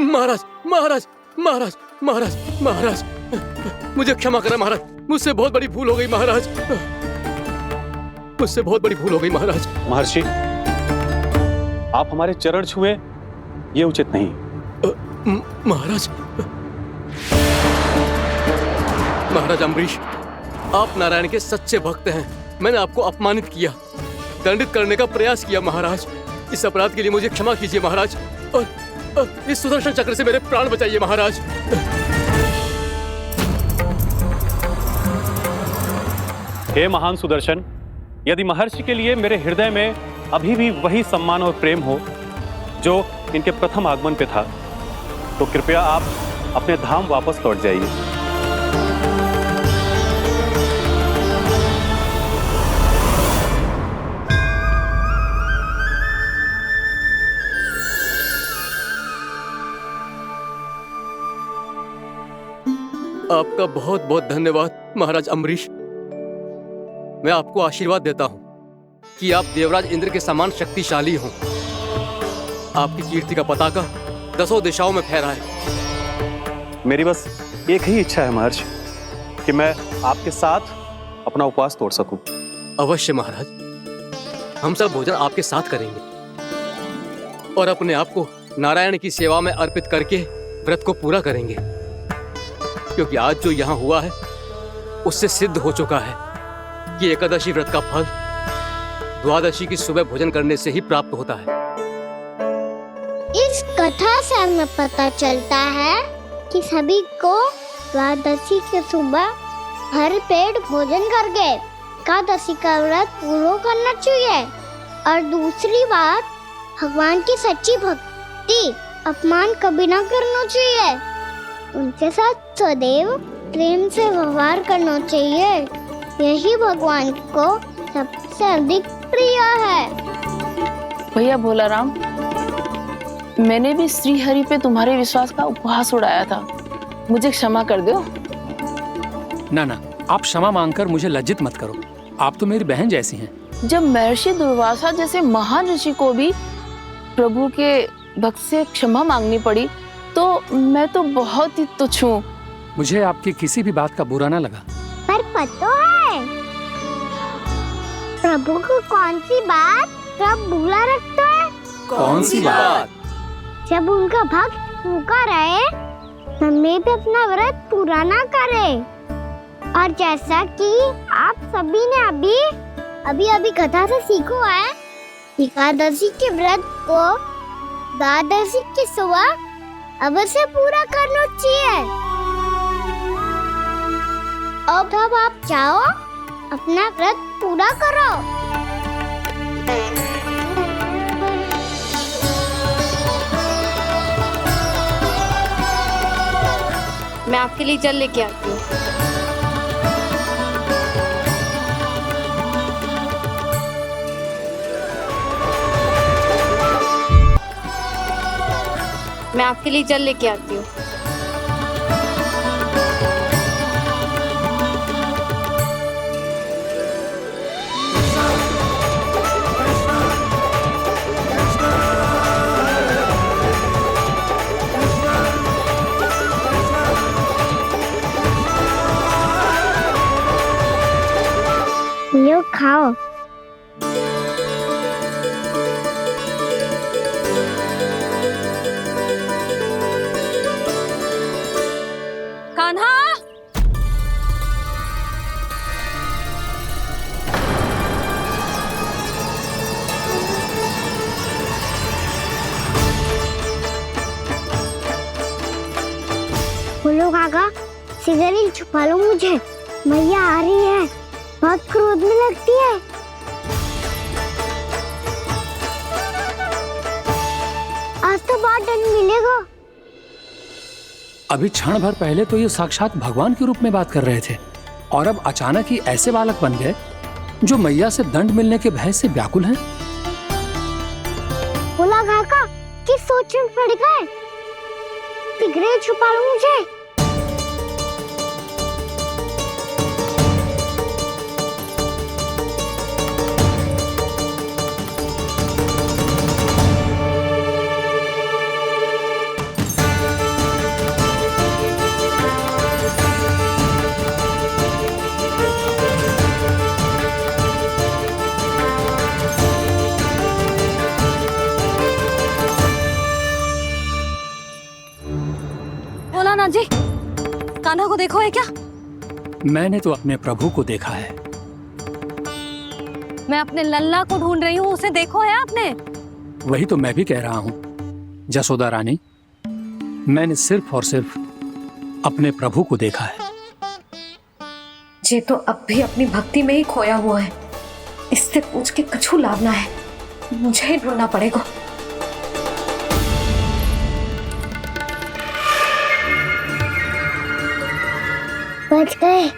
महाराज महाराज महाराज महाराज महाराज, मुझे क्षमा करें महाराज, मुझसे बहुत बड़ी भूल हो गई महाराज, मुझसे बहुत बड़ी भूल हो गई महाराज। महर्षि, आप हमारे चरण छुए ये उचित नहीं। महाराज महाराज अम्बरीश, आप नारायण के सच्चे भक्त हैं। मैंने आपको अपमानित किया, दंडित करने का प्रयास किया महाराज। इस अपराध के लिए मुझे क्षमा कीजिए महाराज, और इस सुदर्शन चक्र से मेरे प्राण बचाइए महाराज। हे महान सुदर्शन, यदि महर्षि के लिए मेरे हृदय में अभी भी वही सम्मान और प्रेम हो जो इनके प्रथम आगमन पे था, तो कृपया आप अपने धाम वापस लौट जाइए। आपका बहुत बहुत धन्यवाद महाराज अम्बरीश। मैं आपको आशीर्वाद देता हूं कि आप देवराज इंद्र के समान शक्तिशाली हों। आपकी कीर्ति का पताका 10 दिशाओं में फहराए। मेरी बस एक ही इच्छा है महर्षि, कि मैं आपके साथ अपना उपवास तोड़ सकूं। अवश्य महाराज, हम सब भोजन आपके साथ करेंगे और अपने आप को नारायण की सेवा में अर्पित करके व्रत को पूरा करेंगे, क्योंकि आज जो यहाँ हुआ है उससे सिद्ध हो चुका है कि एकादशी व्रत का फल द्वादशी की सुबह भोजन करने से ही प्राप्त होता है। इस कथा से हमें पता चलता है कि सभी को द्वादशी के सुबह भर पेट भोजन करके एकादशी का व्रत पूरा करना चाहिए। और दूसरी बात, भगवान की सच्ची भक्ति प्रति अपमान कभी ना करना चाहिए। उनके साथ सदैव प्रेम से व्यवहार करना चाहिए। यही भगवान को सबसे अधिक प्रिय है। भैया भोलाराम, मैंने भी श्री हरि पे तुम्हारे विश्वास का उपहास उड़ाया था, मुझे क्षमा कर दो। ना ना, आप क्षमा मांगकर मुझे लज्जित मत करो। आप तो मेरी बहन जैसी हैं। जब महर्षि दुर्वासा जैसे महान ऋषि को भी प्रभु के भक्त से क्षमा मांगनी पड़ी, तो मैं तो बहुत ही तुच्छ हूँ। मुझे आपकी किसी भी बात का बुरा ना लगा। पर पता है प्रभु को कौन सी बात कब बुरा रखता है? कौन सी बात? जब उनका भक्त भूखा रहे, समय पे अपना व्रत पूरा ना करे। और जैसा कि आप सभी ने अभी कथा से सीखो है, एकादशी के व्रत को द्वादशी की सुबह अवश्य पूरा करना चाहिए। अब आप जाओ, अपना व्रत पूरा करो। मैं आपके लिए जल लेके आती हूँ। मैं आपके लिए जल लेके आती हूँ। लो खाओ। कान्हा, बोलो काका, सिगरेट छुपा लो मुझे, मैया आ रही है, बहुत क्रोध में लगती है। आज तो बहुत दंड मिलेगा। अभी क्षण भर पहले तो ये साक्षात भगवान के रूप में बात कर रहे थे, और अब अचानक ही ऐसे बालक बन गए जो मैया से दंड मिलने के भय से व्याकुल हैं। बोला काका, किस सोच में पड़ गए? सिगरेट छुपा लो मुझे। भोलानाथ जी, कान्हा को देखो है क्या? मैंने तो अपने प्रभु को देखा है। मैं अपने लल्ला को ढूंढ रही हूँ, उसे देखो है आपने? वही तो मैं भी कह रहा हूँ जसोदा रानी, मैंने सिर्फ और सिर्फ अपने प्रभु को देखा है। ये तो अब भी अपनी भक्ति में ही खोया हुआ है। इससे पूछ के कछु लाभ ना है, मुझे ही ढूंढना पड़ेगा। बच गए।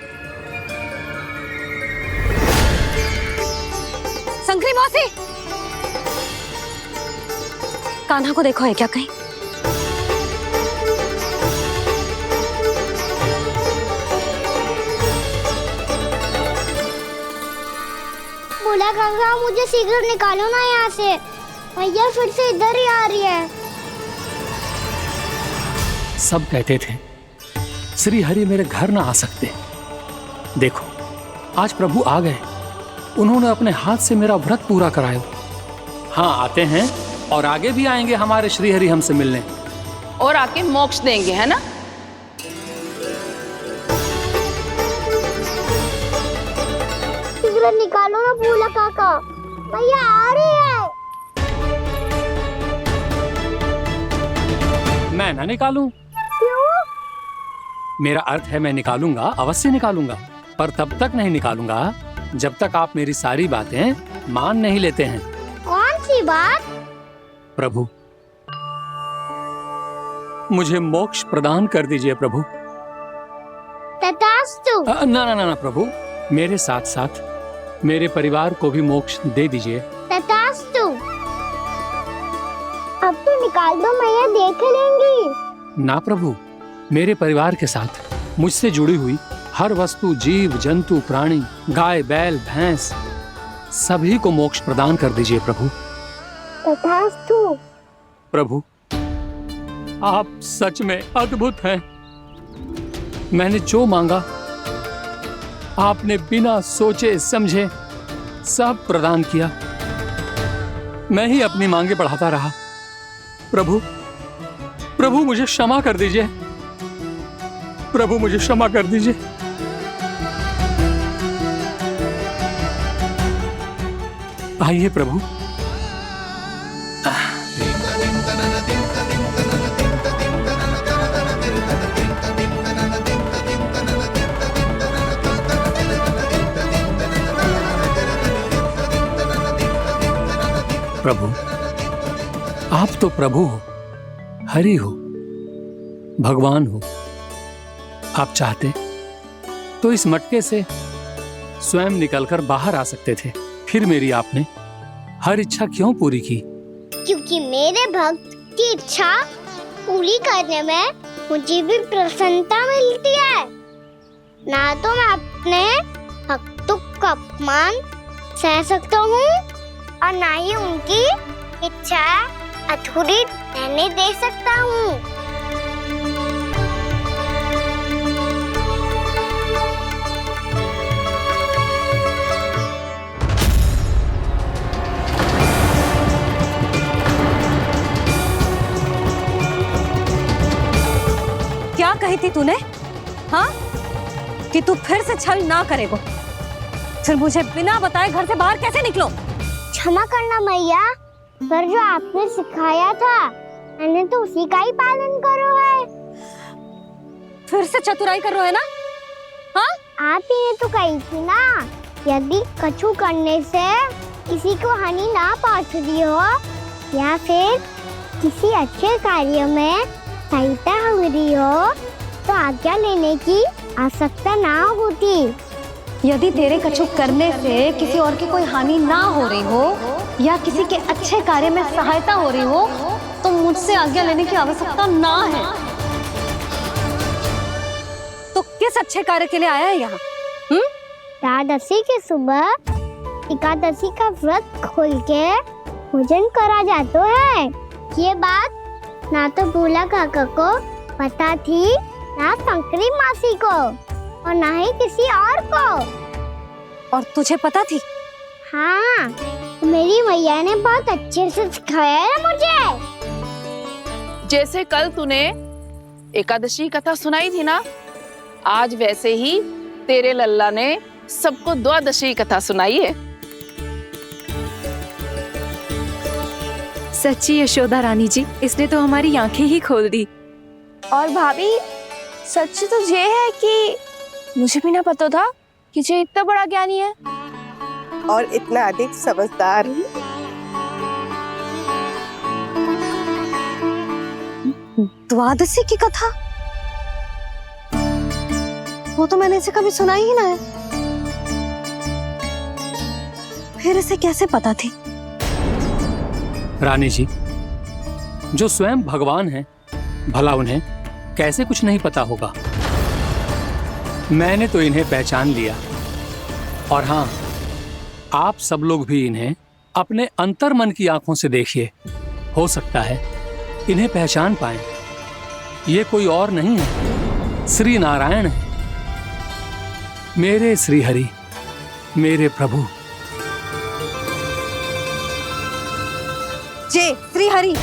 संकरी मौसी, कान्हा को देखो है क्या कहीं? बोला काका, मुझे सिगरेट निकालो ना यहाँ से, भैया फिर से इधर ही आ रही है। सब कहते थे श्री हरि मेरे घर ना आ सकते। देखो आज प्रभु आ गए, उन्होंने अपने हाथ से मेरा व्रत पूरा कराया। हाँ, आते हैं और आगे भी आएंगे हमारे श्री हरि हमसे मिलने, और आके मोक्ष देंगे, है ना? सिगरेट निकालो ना बोला काका, भैया आ रही है। मैं ना निकालूं? क्यों? मेरा अर्थ है मैं निकालूंगा, अवश्य निकालूंगा, पर तब तक नहीं निकालूंगा जब तक आप मेरी सारी बातें मान नहीं लेते हैं। कौन सी बात? प्रभु, मुझे मोक्ष प्रदान कर दीजिए प्रभु। तथास्तु। ना ना ना ना प्रभु, मेरे साथ साथ मेरे परिवार को भी मोक्ष दे दीजिए। तथास्तु। अब तो निकाल दो, मैया देख लेंगी। ना प्रभु, मेरे परिवार के साथ मुझसे जुड़ी हुई हर वस्तु, जीव जंतु, प्राणी, गाय बैल भैंस, सभी को मोक्ष प्रदान कर दीजिए प्रभु। तथास्तु। प्रभु, आप सच में अद्भुत हैं। मैंने जो मांगा आपने बिना सोचे समझे सब प्रदान किया। मैं ही अपनी मांगे बढ़ाता रहा। प्रभु, प्रभु मुझे क्षमा कर दीजिए। प्रभु मुझे क्षमा कर दीजिए। आइए प्रभु। प्रभु, आप तो प्रभु हो, हरि हो, भगवान हो। आप चाहते तो इस मटके से स्वयं निकलकर बाहर आ सकते थे, फिर मेरी आपने हर इच्छा क्यों पूरी की? क्योंकि मेरे भक्त की इच्छा पूरी करने में मुझे भी प्रसन्नता मिलती है। ना तो मैं अपने भक्तों का अपमान सह सकता हूँ और ना ही उनकी इच्छा अधूरी रहने दे सकता हूँ। क्या कही थी तूने? हाँ, कि तू फिर से छल ना करेगा। फिर मुझे बिना बताए घर से बाहर कैसे निकलो? क्षमा करना मैया, पर जो आपने सिखाया था मैंने तो उसी का ही पालन करो है। फिर से चतुराई कर रहे हो ना? हाँ? आप ही ने तो कही थी ना, यदि कछु करने से किसी को हानि ना पहुंच रही हो या फिर किसी अच्छे कार्य में सहायता हो रही हो तो आज्ञा लेने की आवश्यकता ना होती। यदि तेरे कछु करने से किसी और की कोई हानि ना हो रही हो या किसी के अच्छे कार्य में सहायता हो रही हो तो मुझसे आज्ञा लेने की आवश्यकता ना है। तो किस अच्छे कार्य के लिए आया है यहाँ? द्वादशी के सुबह एकादशी का व्रत खोल के भोजन करा जाता है। ये बात ना तो भोला काका को पता थी, ना शंकरी मासी को और ना ही किसी और को। और तुझे पता थी? हाँ, मेरी मैया ने बहुत अच्छे से सिखाया है मुझे। जैसे कल तूने एकादशी कथा सुनाई थी ना, आज वैसे ही तेरे लल्ला ने सबको द्वादशी कथा सुनाई है। सच्ची यशोदा रानी जी, इसने तो हमारी आंखें ही खोल दी। और भाभी, सच तो ये है कि मुझे भी ना पता था कि ये इतना बड़ा ज्ञानी है और इतना अधिक समझदार भी। द्वादशी की कथा? वो तो मैंने इसे कभी सुना ही ना है। फिर इसे कैसे पता थी? रानी जी, जो स्वयं भगवान हैं, भला उन्हें कैसे कुछ नहीं पता होगा? मैंने तो इन्हें पहचान लिया। और हाँ, आप सब लोग भी इन्हें अपने अंतर्मन की आंखों से देखिए, हो सकता है इन्हें पहचान पाएं। ये कोई और नहीं है, श्री नारायण है, मेरे श्री हरि, मेरे प्रभु। जय श्री हरि।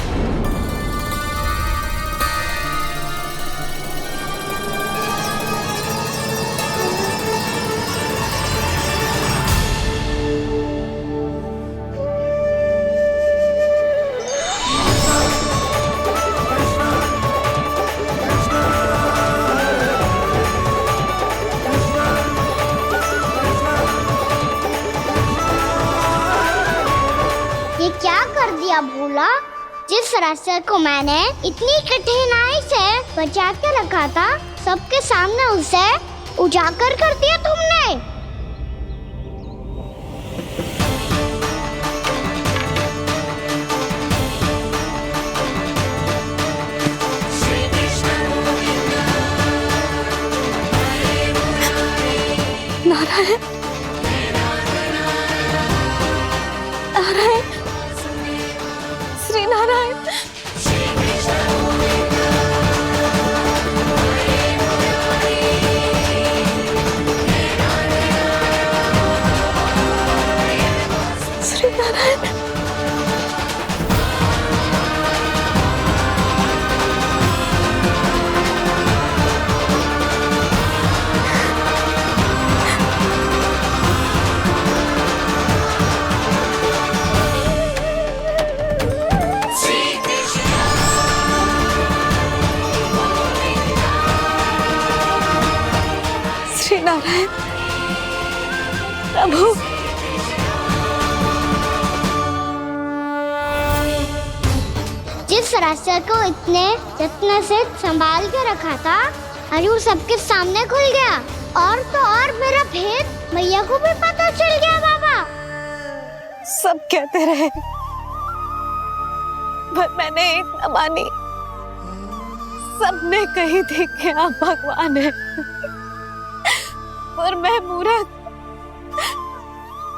रास्ते को मैंने इतनी कठिनाई से बचा के रखा था, सबके सामने उसे उजागर कर दिया तुमने। नारायण, नारायण, श्री नारायण। श्री नारायण। श्री नारायण प्रभु, जिस रास्ते को इतने यत्न से संभाल के रखा था, आज वो सबके सामने खुल गया। और तो और मेरा भेद मैया को भी पता चल गया। बाबा सब कहते रहे पर मैंने एक न मानी। सबने कही थी कि आप भगवान हैं, पर मैं मूर्ख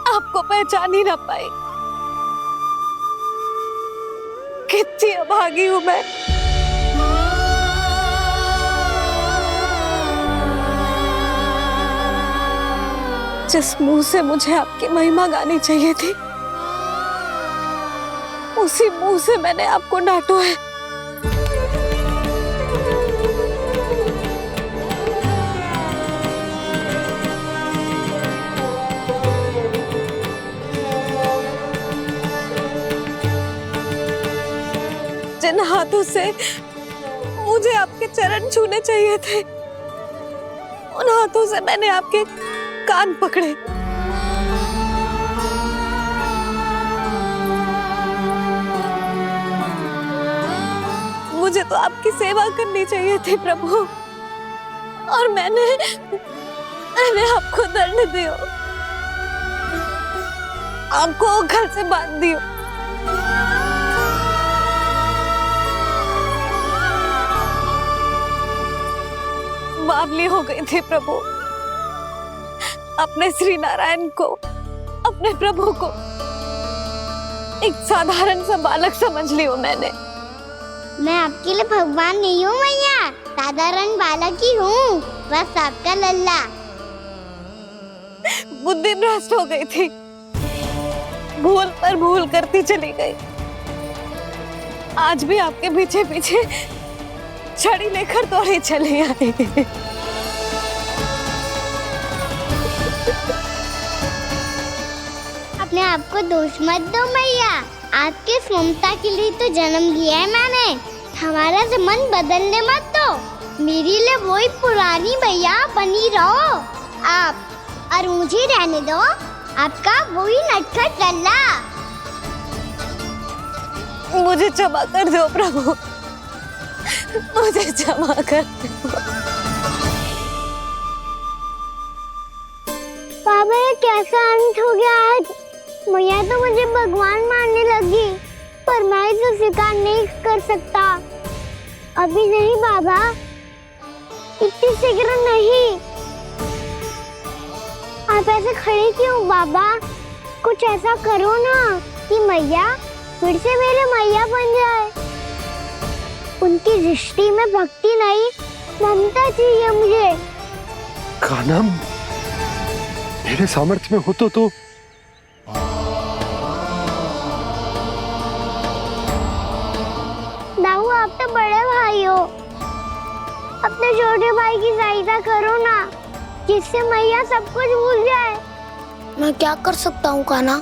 आपको पहचान ही ना पाई। कितनी अभागी हूं मैं। जिस मुंह से मुझे आपकी महिमा गानी चाहिए थी, उसी मुंह से मैंने आपको डांटा है। जिन हाथों से मुझे आपके चरण छूने चाहिए थे, उन हाथों से मैंने आपके कान पकड़े। मुझे तो आपकी सेवा करनी चाहिए थी प्रभु, और मैंने आपको दंड दियो, आपको घर से बांध दियो। बावली हो गई थी प्रभु। अपने श्री नारायण को, अपने प्रभु को एक साधारण सा बालक समझ लियो मैंने। मैं आपके लिए भगवान नहीं हूँ मैया, साधारण बालक ही हूँ, बस आपका लल्ला। बुद्धि भ्रष्ट हो गई थी, भूल पर भूल करती चली गई। आज भी आपके पीछे पीछे छड़ी लेकर दौड़े चले आए। अपने आप को दोष मत दो मैया, आपके ममता के लिए तो जन्म लिया है मैंने। हमारा से मन बदलने मत दो। मेरे लिए वही पुरानी मैया बनी रहो आप, और मुझे रहने दो आपका वही नटखट लल्ला। मुझे क्षमा कर दो प्रभु, मुझे क्षमा कर दो। बाबा ये कैसा अंत हो गया आज? मैया तो मुझे भगवान मानने लगी, पर मैं इसे स्वीकार नहीं कर सकता। अभी नहीं बाबा, इतनी शीघ्र नहीं। आप ऐसे खड़े क्यों बाबा? कुछ ऐसा करो ना कि मैया फिर से मेरे मैया बन जाए। उनकी दृष्टि में भक्ति नहीं, ममता चाहिए मुझे। कान्हा, मेरे सामर्थ्य में हो तो दाऊ, आप तो बड़े भाई हो, अपने छोटे भाई की सहायता करो ना, जिससे मैया सब कुछ भूल जाए। मैं क्या कर सकता हूँ कान्हा?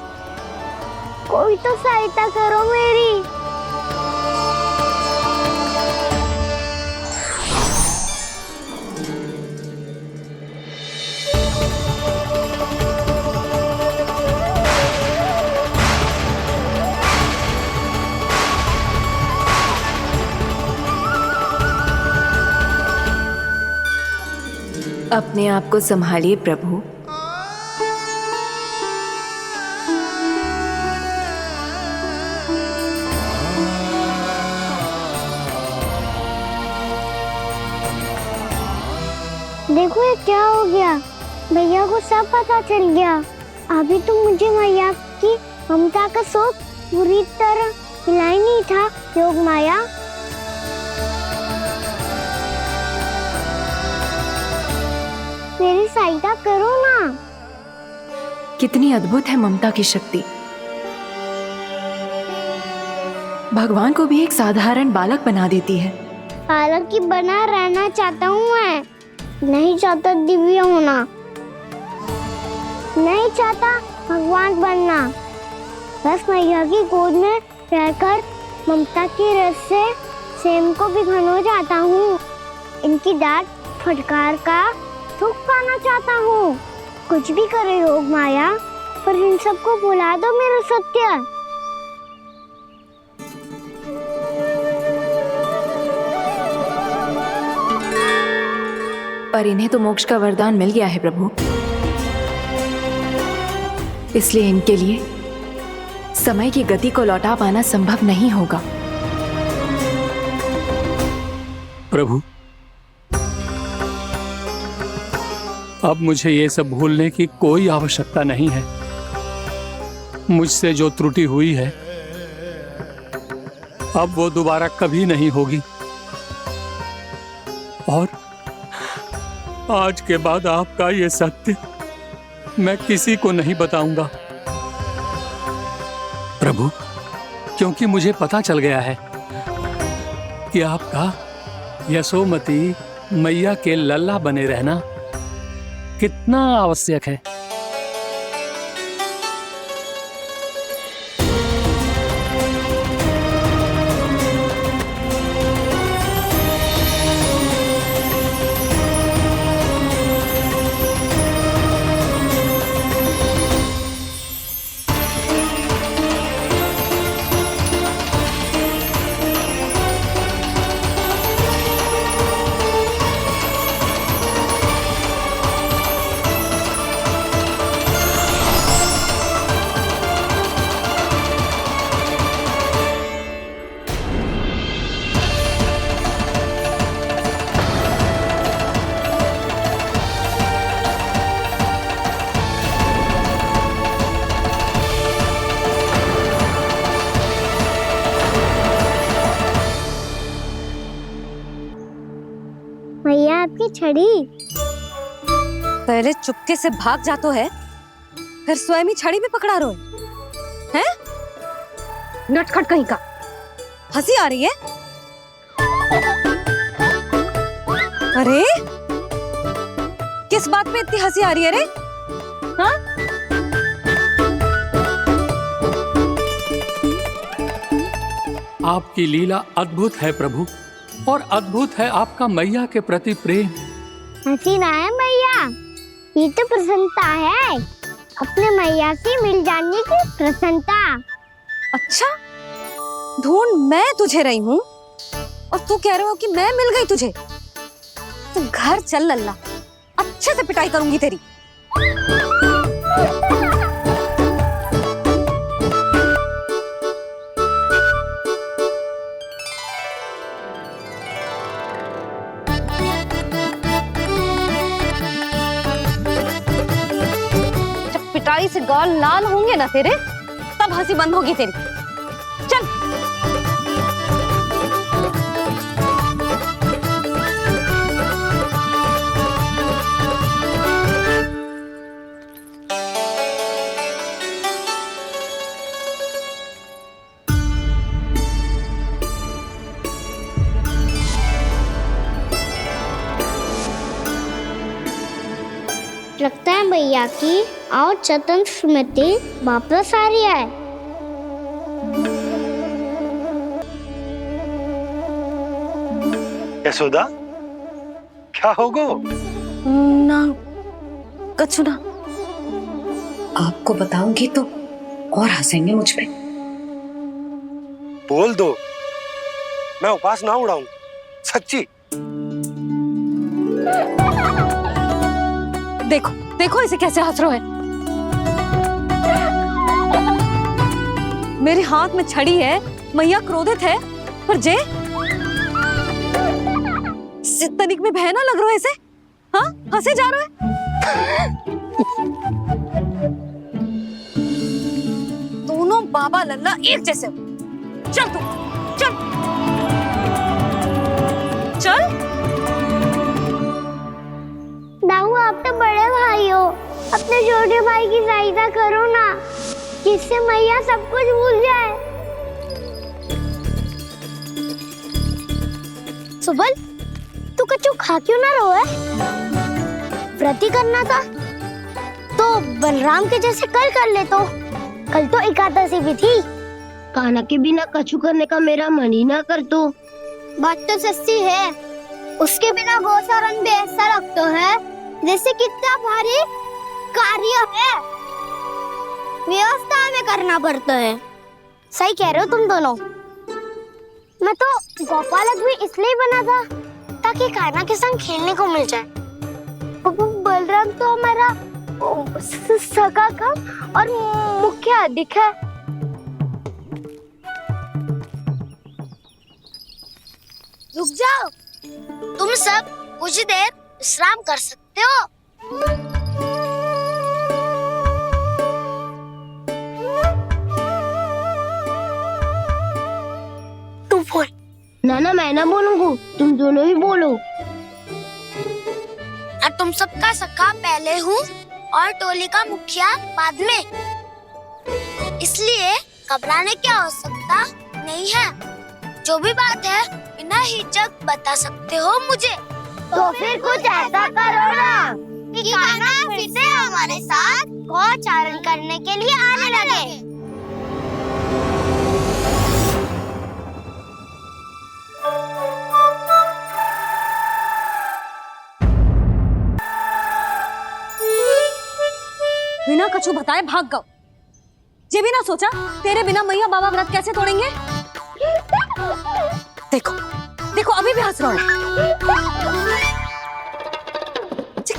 कोई तो सहायता करो मेरी। अपने आप को संभालिए प्रभु। देखो ये क्या हो गया, भैया को सब पता चल गया। अभी तो मुझे मैया की ममता का शौक पूरी तरह हिला ही नहीं था। योग माया, मेरी सहायता करो ना। कितनी अद्भुत है ममता की शक्ति। भगवान को भी एक साधारण बालक बना देती है। बालक की बना रहना चाहता हूँ मैं, नहीं चाहता दिव्य होना, नहीं चाहता भगवान बनना। बस मैया की गोद में रहकर ममता की रस से सेम को भी घन हो जाता हूँ। इनकी डांट फटकार का सुख पाना चाहता हूँ। कुछ भी करे योग माया, पर इन सबको भुला दो मेरा सत्य। पर इन्हें तो मोक्ष का वरदान मिल गया है प्रभु, इसलिए इनके लिए समय की गति को लौटा पाना संभव नहीं होगा। प्रभु, अब मुझे ये सब भूलने की कोई आवश्यकता नहीं है। मुझसे जो त्रुटि हुई है अब वो दोबारा कभी नहीं होगी, और आज के बाद आपका ये सत्य मैं किसी को नहीं बताऊंगा प्रभु, क्योंकि मुझे पता चल गया है कि आपका यशोमती मैया के लल्ला बने रहना कितना आवश्यक है। मैया आपकी छड़ी। पहले चुपके से भाग जातो है, फिर स्वयं ही छड़ी भी पकड़ा रोए हैं? नटखट कहीं का। हंसी आ रही है? अरे किस बात पे इतनी हंसी आ रही है रे? हाँ? आपकी लीला अद्भुत है प्रभु, और अद्भुत है आपका मैया के प्रति प्रेम। हंसी ना है मैया, ये तो प्रसन्नता है, अपने मैया से मिल जाने की प्रसन्नता। अच्छा, ढूंढ मैं तुझे रही हूँ और तू कह रहे हो कि मैं मिल गई तुझे। तू घर चल लल्ला, अच्छे से पिटाई करूंगी तेरी। पिटाई से गाल लाल होंगे ना तेरे, तब हंसी बंद होगी तेरी। चल। लगता है भैया की और चतन स्मृति वापस आ रही है। यशोदा, क्या होगो? ना कछु ना। आपको बताऊंगी तो और हंसेंगे मुझ पे। बोल दो, मैं उपवास ना उड़ाऊं, सच्ची। देखो देखो इसे कैसे हंस रहा है। मेरे हाथ में छड़ी है, मैया क्रोधित है, पर जे तनिक में बहना लग रहा है इसे। हाँ, हंसे जा रहा है। दोनों बाबा लल्ला एक जैसे। चल तू, चल चल। दाऊ, आप तो बड़े भाई हो, अपने छोटे भाई की सहायता करो ना, जिससे मैया सब कुछ भूल जाए। सुबल, तू कच्चू खा क्यों ना रो है? व्रत ही करना था तो बलराम के जैसे कल कर ले। तो कल तो एकादशी भी थी। कान्हा के बिना कछु करने का मेरा मन ही ना कर। तो बात तो सच्ची है, उसके बिना गोचारण भी ऐसा लगता है जैसे कितना भारी कार्य है, व्यवस्था में करना पड़ता है। सही कह रहे हो तुम दोनों। मैं तो गोपालक भी इसलिए बना था ताकि कान्हा के संग खेलने को मिल जाए। बलराम तो हमारा सगा कम और मुख्य अधिक है। रुक जाओ, तुम सब कुछ देर विश्राम कर सकते हो। तू बोल। ना मैं ना बोलूंगा, तुम दोनों ही बोलो। और तुम सबका सखा पहले हूँ और टोली का मुखिया बाद में, इसलिए घबराने की आवश्यकता नहीं है। जो भी बात है बिना हिचक बता सकते हो मुझे। तो फिर कुछ ऐसा करो ना कि कान्हा फिर से हमारे साथ गोचारण करने के लिए आने लगे। बिना कछु बताए भाग गओ। जे भी ना सोचा तेरे बिना मैया बाबा व्रत कैसे तोड़ेंगे। देखो देखो अभी भी हंस रहा है।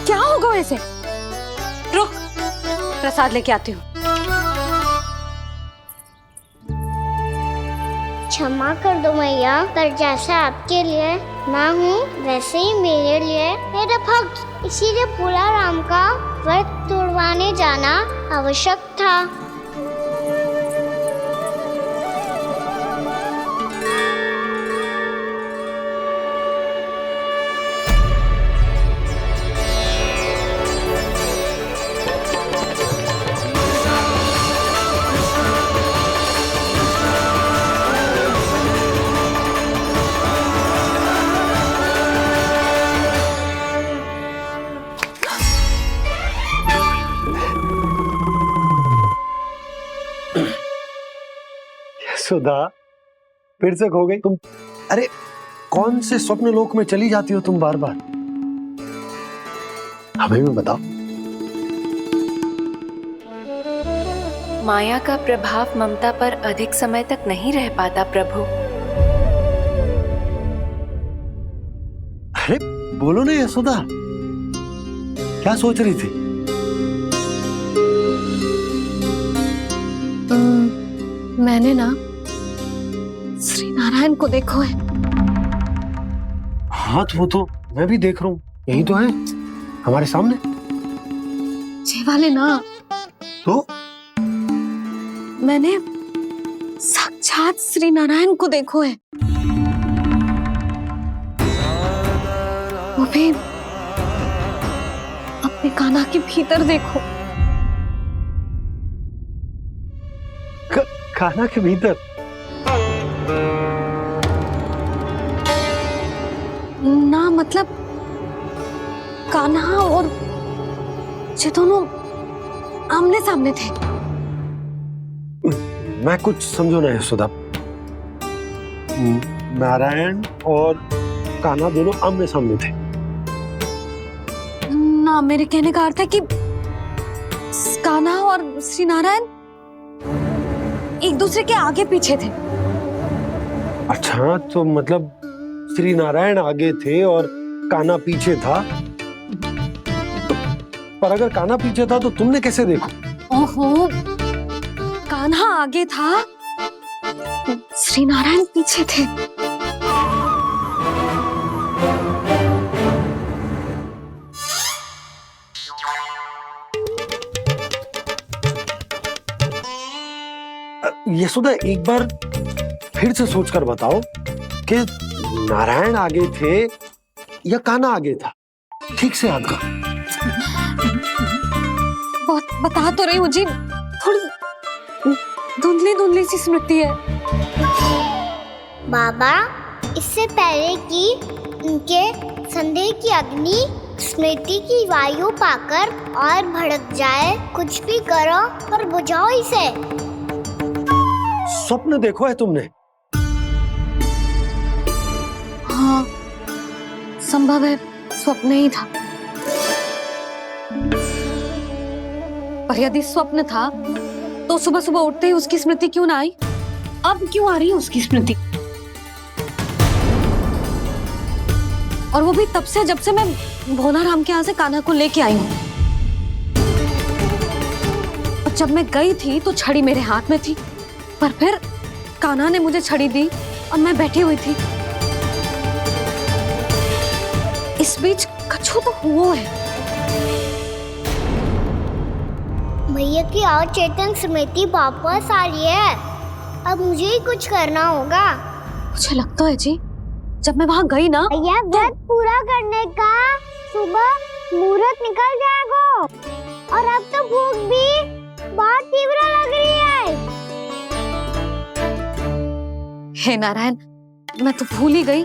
क्या होगा वैसे? रुक, प्रसाद लेके आती हूँ। क्षमा कर दो मैया, पर जैसा आपके लिए ना हूँ वैसे ही मेरे लिए मेरा भक्त, इसीलिए भोला राम का व्रत तोड़वाने जाना आवश्यक था। सुधा, फिर से खो गई तुम। अरे कौन से स्वप्न लोक में चली जाती हो तुम बार बार? हमें भी बताओ। माया का प्रभाव ममता पर अधिक समय तक नहीं रह पाता प्रभु। अरे बोलो ना यशोदा, क्या सोच रही थी? मैंने ना श्री नारायण को देखो है। हाँ तो वो तो मैं भी देख रहा हूँ, यही तो है हमारे सामने। जे वाले ना तो मैंने साक्षात श्री नारायण को देखो है, वो भी अपने कान्हा के भीतर देखो। कान्हा के भीतर? ना मतलब कान्हा और ये दोनों आमने सामने थे। मैं कुछ समझो ना यशोदा। नारायण और कान्हा दोनों आमने सामने थे? ना, मेरे कहने का अर्थ है कि कान्हा और श्री नारायण एक दूसरे के आगे पीछे थे। अच्छा, तो मतलब श्री नारायण आगे थे और कान्हा पीछे था। पर अगर कान्हा पीछे था तो तुमने कैसे देखा? ओहो, कान्हा आगे था, श्री नारायण पीछे थे। यशोदा, एक बार फिर से सोचकर बताओ कि नारायण आगे थे या कान्हा आगे था? ठीक से याद कर। बता तो रही हूँ जी, थोड़ी धुंधली धुंधली सी स्मृति है। बाबा, इससे पहले कि उनके संदेह की अग्नि स्मृति की वायु पाकर और भड़क जाए, कुछ भी करो पर बुझाओ इसे। स्वप्न देखो है तुमने? हाँ, संभव है स्वप्न ही था। पर यदि स्वप्न था तो सुबह सुबह उठते ही उसकी स्मृति क्यों ना आई? अब क्यों आ रही है उसकी स्मृति? और वो भी तब से जब से मैं भोनाराम के यहाँ से कान्हा को लेके आई हूँ। और जब मैं गई थी तो छड़ी मेरे हाथ में थी, पर फिर कान्हा ने मुझे छड़ी दी और मैं बैठी हुई थी। इस बीच कछु तो हुआ है। भैया की अचेतन स्मृति वापस आ रही है। अब मुझे ही कुछ करना होगा। मुझे लगता है जी, जब मैं वहाँ गई ना, भैया व्रत पूरा करने का सुबह मुहूर्त निकल जाएगा और अब तो भूख भी बहुत तीव्र लग रही है। हे नारायण, मैं तो भूल ही गई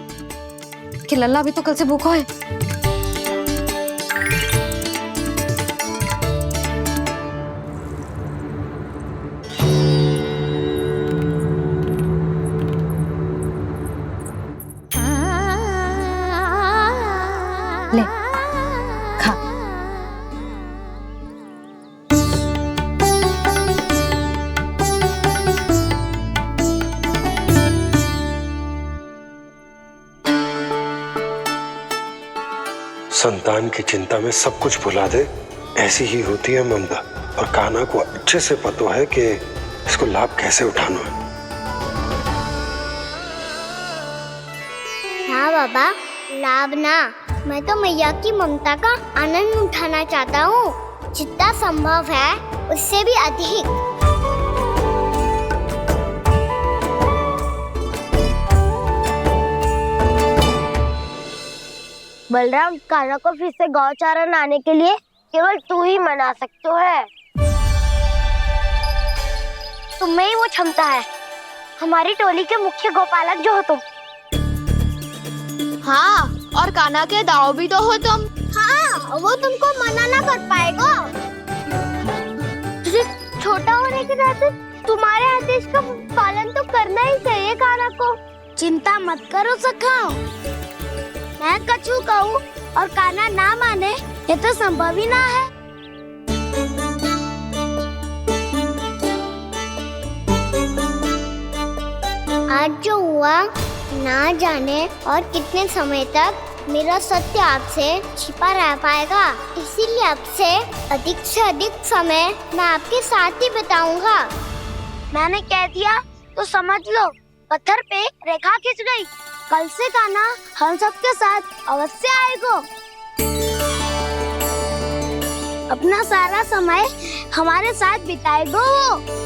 कि लल्ला भी तो कल से भूखा है। ले, खा। संतान की चिंता में सब कुछ भुला दे, ऐसी ही होती है ममता। और कान्हा को अच्छे से पता है कि इसको लाभ कैसे उठाना है। हाँ बाबा, लाभ ना, मैं तो मैया की ममता का आनंद उठाना चाहता हूँ, जितना संभव है उससे भी अधिक। बलराम, कान्हा को फिर से गौचारण आने के लिए केवल तू ही मना सकते है। तुम्हें ही वो क्षमता है, हमारी टोली के मुख्य गोपालक जो हो तुम। हाँ, और कान्हा के दाव भी तो हो तुम। हाँ, वो तुमको मना ना कर पाएगा। तुझे छोटा होने के नाते तुम्हारे आदेश का पालन तो करना ही चाहिए कान्हा को। चिंता मत करो सखा, मैं कछु कहूँ और कान्हा ना माने, ये तो संभव ही ना है। आज जो हुआ ना जाने और कितने समय तक मेरा सत्य आपसे छिपा रह पाएगा, इसीलिए आपसे अधिक से अधिक समय मैं आपके साथ ही बिताऊंगा। मैंने कह दिया तो समझ लो, पत्थर पे रेखा खिंच गई। कल से कान्हा हम सबके साथ अवश्य आएगा। अपना सारा समय हमारे साथ बिताएगा वो।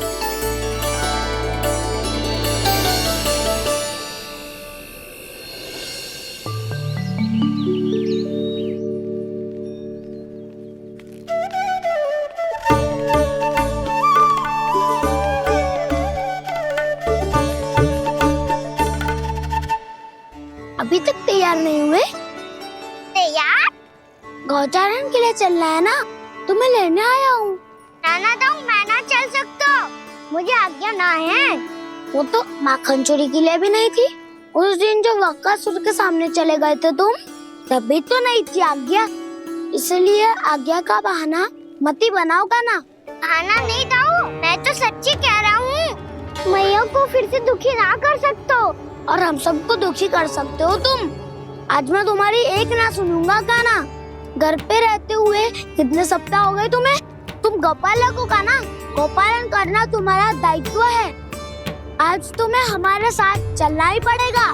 अभी तक तैयार नहीं हुए? तैयार? गौचारण के लिए चलना है ना, तुम्हें लेने आया हूँ। नाना तो मैं ना चल सकता, मुझे आज्ञा ना है। वो तो माखन चोरी के लिए भी नहीं थी। उस दिन जो वक्कासुर के सामने चले गए थे तुम, तभी तो नहीं थी आज्ञा। इसलिए आज्ञा का बहाना मत ही बनाओगा ना। बहाना नहीं था, मैं तो सच्ची कह रहा हूँ। मैया को फिर से दुखी ना कर सकते हो और हम सबको दुखी कर सकते हो तुम। आज मैं तुम्हारी एक ना सुनूंगा कान्हा, घर पे रहते हुए कितने सप्ताह हो गए तुम्हें? तुम गोपालक हो का ना? गोपालन करना तुम्हारा दायित्व है। आज तुम्हें हमारे साथ चलना ही पड़ेगा।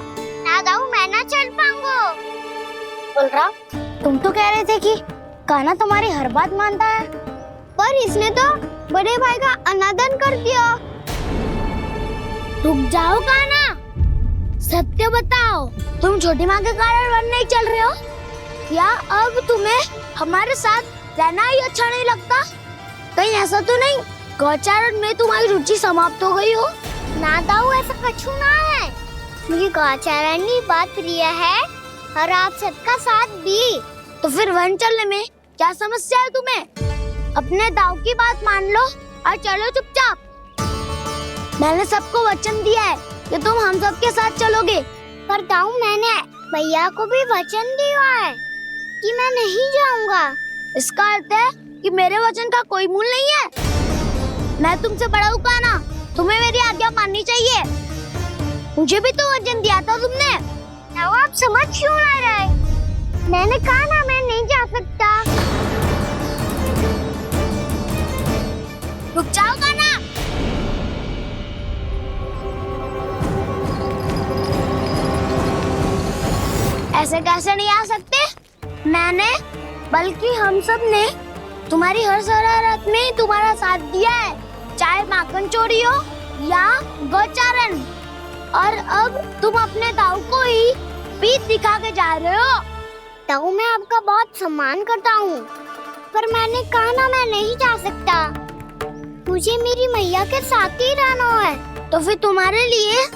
ना दाऊ, मैं ना चल पाऊंगा। बलराम, तुम तो कह रहे थे कि कान्हा तुम्हारी हर बात मानता है, पर इसने तो बड़े भाई का अनादर कर दिया। रुक जाओ कान्हा, सत्य बताओ, तुम छोटी माँ के कारण वन नहीं चल रहे हो या अब तुम्हें हमारे साथ रहना ही अच्छा नहीं लगता? कहीं ऐसा तो नहीं गौचारण में तुम्हारी रुचि समाप्त हो गई हो? ना दाऊ, ऐसा कछु ना है। मुझे गौचारण की बात प्रिय है और आप सबका साथ भी। तो फिर वन चलने में क्या समस्या है तुम्हें? अपने दाऊ की बात मान लो और चलो चुपचाप। मैंने सबको वचन दिया है कि तुम हम सबके साथ चलोगे। पर दाऊ, मैंने भैया को भी वचन दिया है कि मैं नहीं जाऊंगा। इसका अर्थ है कि मेरे वचन का कोई मूल नहीं है। मैं तुमसे बड़ा हूँ कान्हा, तुम्हें मेरी आज्ञा माननी चाहिए। मुझे भी तो वचन दिया था तुमने। आप समझ क्यों आ रहे? मैंने कहा ना मैं नहीं जा सकता। रुक जाओ कान्हा। ऐसे कैसे नहीं आ सकते? मैंने बल्कि हम सब ने तुम्हारी हर शरारत में तुम्हारा साथ दिया है, चाहे माखन चोरी हो या गोचारण। और अब तुम अपने दाऊ को ही पीठ दिखा के जा रहे हो। दाऊ, मैं आपका बहुत सम्मान करता हूँ, पर मैंने कहा ना मैं नहीं जा सकता। मुझे मेरी मैया के साथ ही रहना है। तो फिर तुम्हारे लिए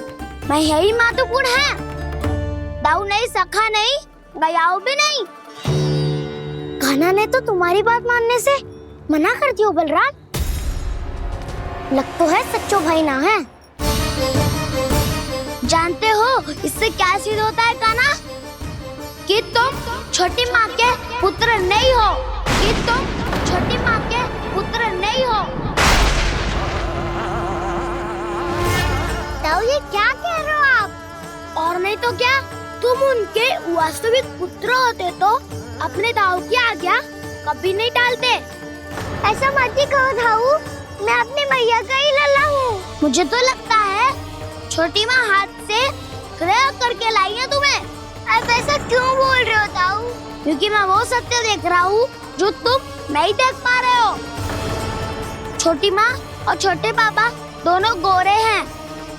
मैं यही महत्वपूर्ण है। दाऊ नहीं, सखा नहीं, गयाऊ भी नहीं। कान्हा ने तो तुम्हारी बात मानने से मना कर दिया। बलराम, लग तो है सच्चो भाई ना है। जानते हो इससे क्या सिद्ध होता है कान्हा? कि तुम छोटी माँ के पुत्र नहीं हो, कि तुम छोटी माँ के पुत्र नहीं हो। तो ये क्या कह रहे हो आप? और नहीं तो क्या, तुम उनके वास्तविक पुत्र होते तो अपने दाऊ की आज्ञा कभी नहीं टालते। ऐसा मत ही कहो दाऊ, मैं अपने मैया का ही लल्ला हूँ। मुझे तो लगता है छोटी माँ हाथ से ग्रह करके लाई है तुम्हें। अब ऐसा क्यों बोल रहे हो दाऊ? क्योंकि मैं वो सत्य देख रहा हूँ जो तुम नहीं देख पा रहे हो। छोटी माँ और छोटे पापा दोनों गोरे हैं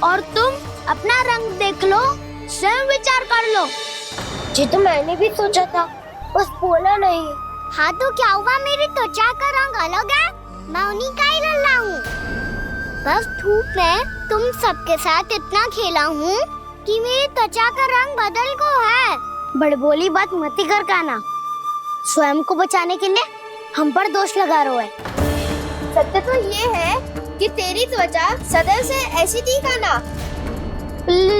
और तुम अपना रंग देख लो, स्वयं विचार कर लो। जी तो मैंने भी सोचा था, बस बोला नहीं। हाँ तो क्या हुआ, मेरी त्वचा का रंग अलग है, मैं उन्हीं का ही लल्ला हूँ। बस धूप में तुम सबके साथ इतना खेला हूँ कि मेरी त्वचा का रंग बदल को है। बड़बोली बात मत कर कान्हा, स्वयं को बचाने के लिए हम पर दोष लगा रहे है। सत्य तो ये है कि तेरी त्वचा सदैव से ऐसी थी कान्हा।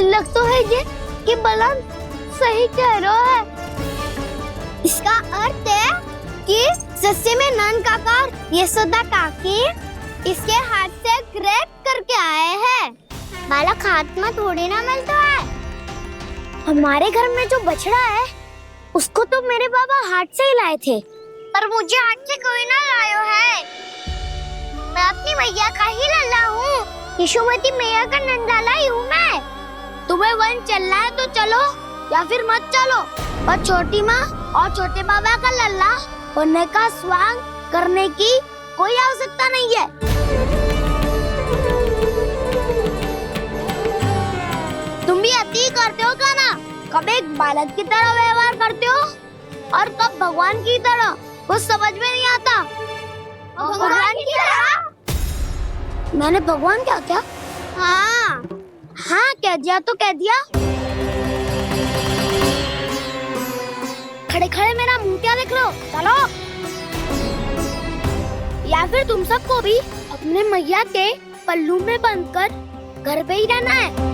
लग तो है ये कि बलराम सही कह रहा है। इसका अर्थ है कि सस्ते में नन काका यशोदा काकी इसके हाथ से ग्रेट करके आए हैं। बालक हाथ में थोड़ी ना मिलता है। हमारे घर में जो बछड़ा है उसको तो मेरे बाबा हाथ से ही लाए थे, पर मुझे हाथ से कोई ना लायो है। मैं अपनी मैया का ही लल्ला हूँ, यशोमती मैया का नंदलाला ही हूँ मैं। तुम्हें वन चलना है तो चलो या फिर मत चलो, और छोटी माँ और छोटे बाबा का लल्ला होने का स्वांग करने की कोई आवश्यकता नहीं है। तुम भी अति करते हो कान्हा, कब एक बालक की तरह व्यवहार करते हो और कब भगवान की तरह, कुछ समझ में नहीं आता। भगवान की तरह? मैंने भगवान क्या क्या? हाँ हाँ कह दिया तो कह दिया। खड़े खड़े मेरा मुंह क्या देख लो, चलो। या फिर तुम सबको भी अपने मैया के पल्लू में बंधकर घर पे ही रहना है।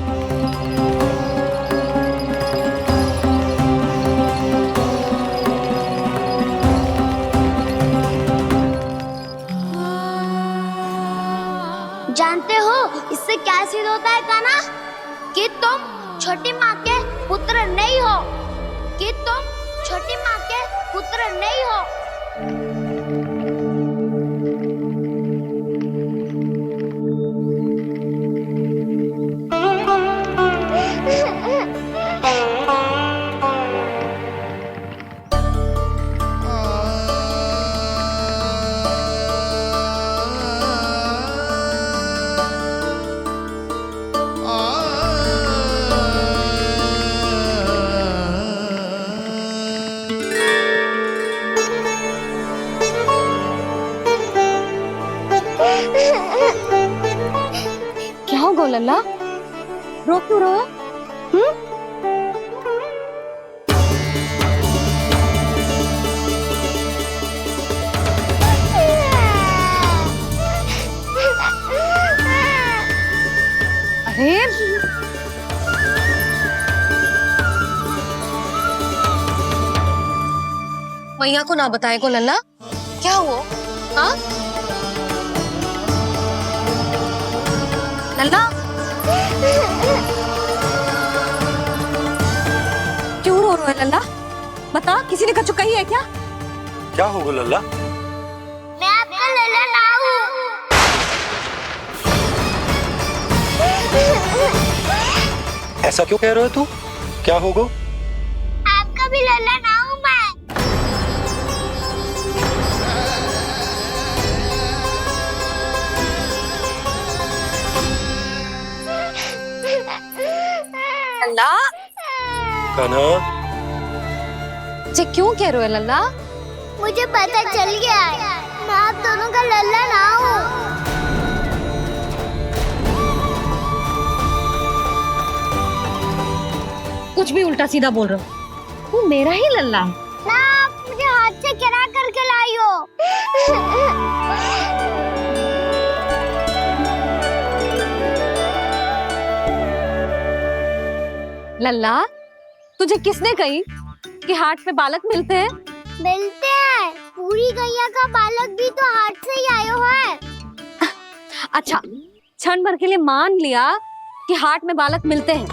जानते हो इससे क्या सिद्ध होता है कान्हा? कि तुम छोटी माँ के पुत्र नहीं हो, कि तुम छोटी माँ के पुत्र नहीं हो। हो लल्ला? रो क्यों रहो? अरे मैया को ना बताए को लल्ला, क्या हुआ? हाँ लल्ला, क्यों रो रहे हो लल्ला? बता, किसी ने कछु कही है क्या? क्या होगा लल्ला? मैं आपका लल्ला ना हूँ। ऐसा क्यों कह रहे हो तू? क्या होगा? आपका भी लल्ला ना हूँ मैं। लल्ला, कान्हा, जे क्यों कह रहे हो लल्ला? मुझे पता चल गया है, मैं आप दोनों का लल्ला ना हूँ। कुछ भी उल्टा सीधा बोल रहे हो, तू मेरा ही लल्ला है ना। आप मुझे हाथ से गिरा करके लाई हो। लल्ला, तुझे किसने कही कि हाट में बालक मिलते हैं? मिलते हैं, पूरी गैया का बालक भी तो हाट से ही आयो है। अच्छा, क्षण भर के लिए मान लिया कि हाट में बालक मिलते हैं,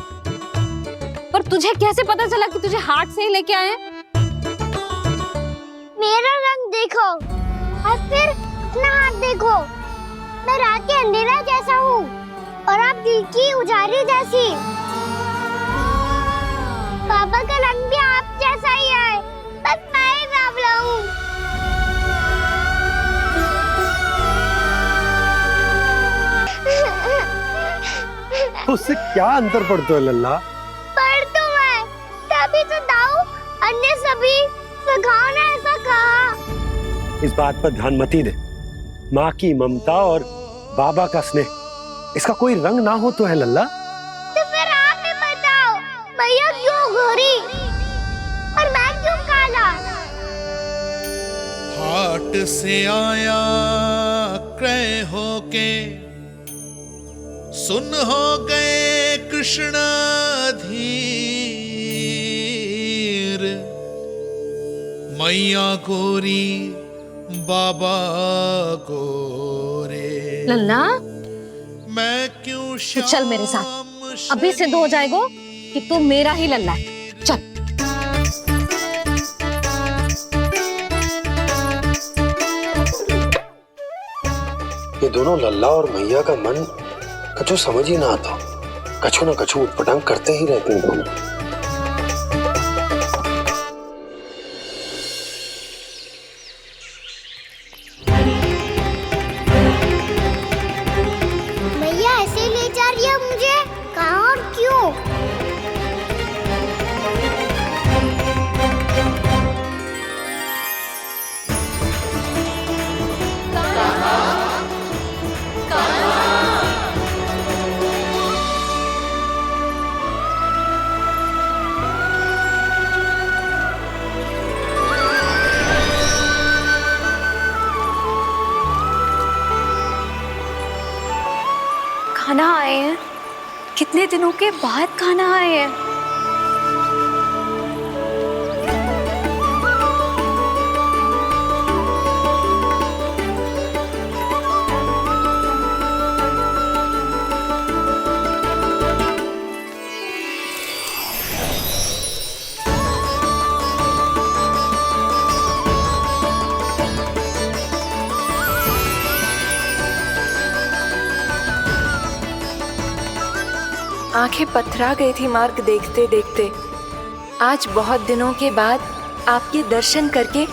पर तुझे कैसे पता चला कि तुझे हाट से ही लेके आए? मेरा रंग देखो और फिर अपना हाथ देखो। मैं रात के अंधेरा जैसा हूँ और आप दिल की उजारी जैसी। पापा का रंग भी आप जैसा ही है, बस मैं ही बावला हूँ। उससे क्या अंतर पड़ता है लल्ला? पर तो मैं तभी तो दाऊ अन्य सभी सखाओ ने ऐसा कहा। इस बात पर ध्यान मत ही दे। माँ की ममता और बाबा का स्नेह, इसका कोई रंग ना हो तो है लल्ला? तो फिर आप ही बताओ, भैया क्यों गोरी और मैं क्यों काला? हाट से आया क्रय होके, सुन हो गए कृष्ण धीर। मैया गोरी बाबा गोरे। लल्ला, मैं क्यों तो चल मेरे साथ, अभी सिद्ध हो जाएगा कि तू मेरा ही लल्ला है। चल। ये दोनों लल्ला और मैया का मन कछु समझ ही ना आता, कछु ना कछु उटपटांग करते ही रहते हैं दोनों। भैया ऐसे ले जा रही है मुझे, कहाँ और क्यों? खाना आए हैं, कितने दिनों के बाद खाना आए हैं। आंखें पथरा गई थी मार्ग देखते देखते। आज बहुत दिनों के बाद आपके दर्शन करके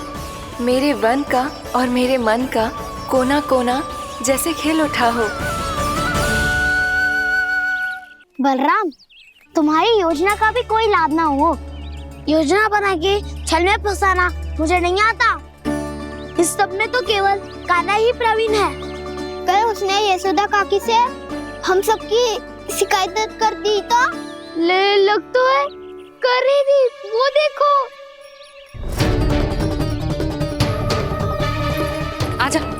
मेरे वन का और मेरे मन का कोना कोना जैसे खिल उठा हो। बलराम, तुम्हारी योजना का भी कोई लाभ ना हो। योजना बना के छल में फंसाना मुझे नहीं आता। इस सब में तो केवल कान्हा ही प्रवीण है। कल उसने यशोदा काकी से हम सबकी शिकायत कर दी तो ले लग तो है कर ही दी, वो देखो। आजा।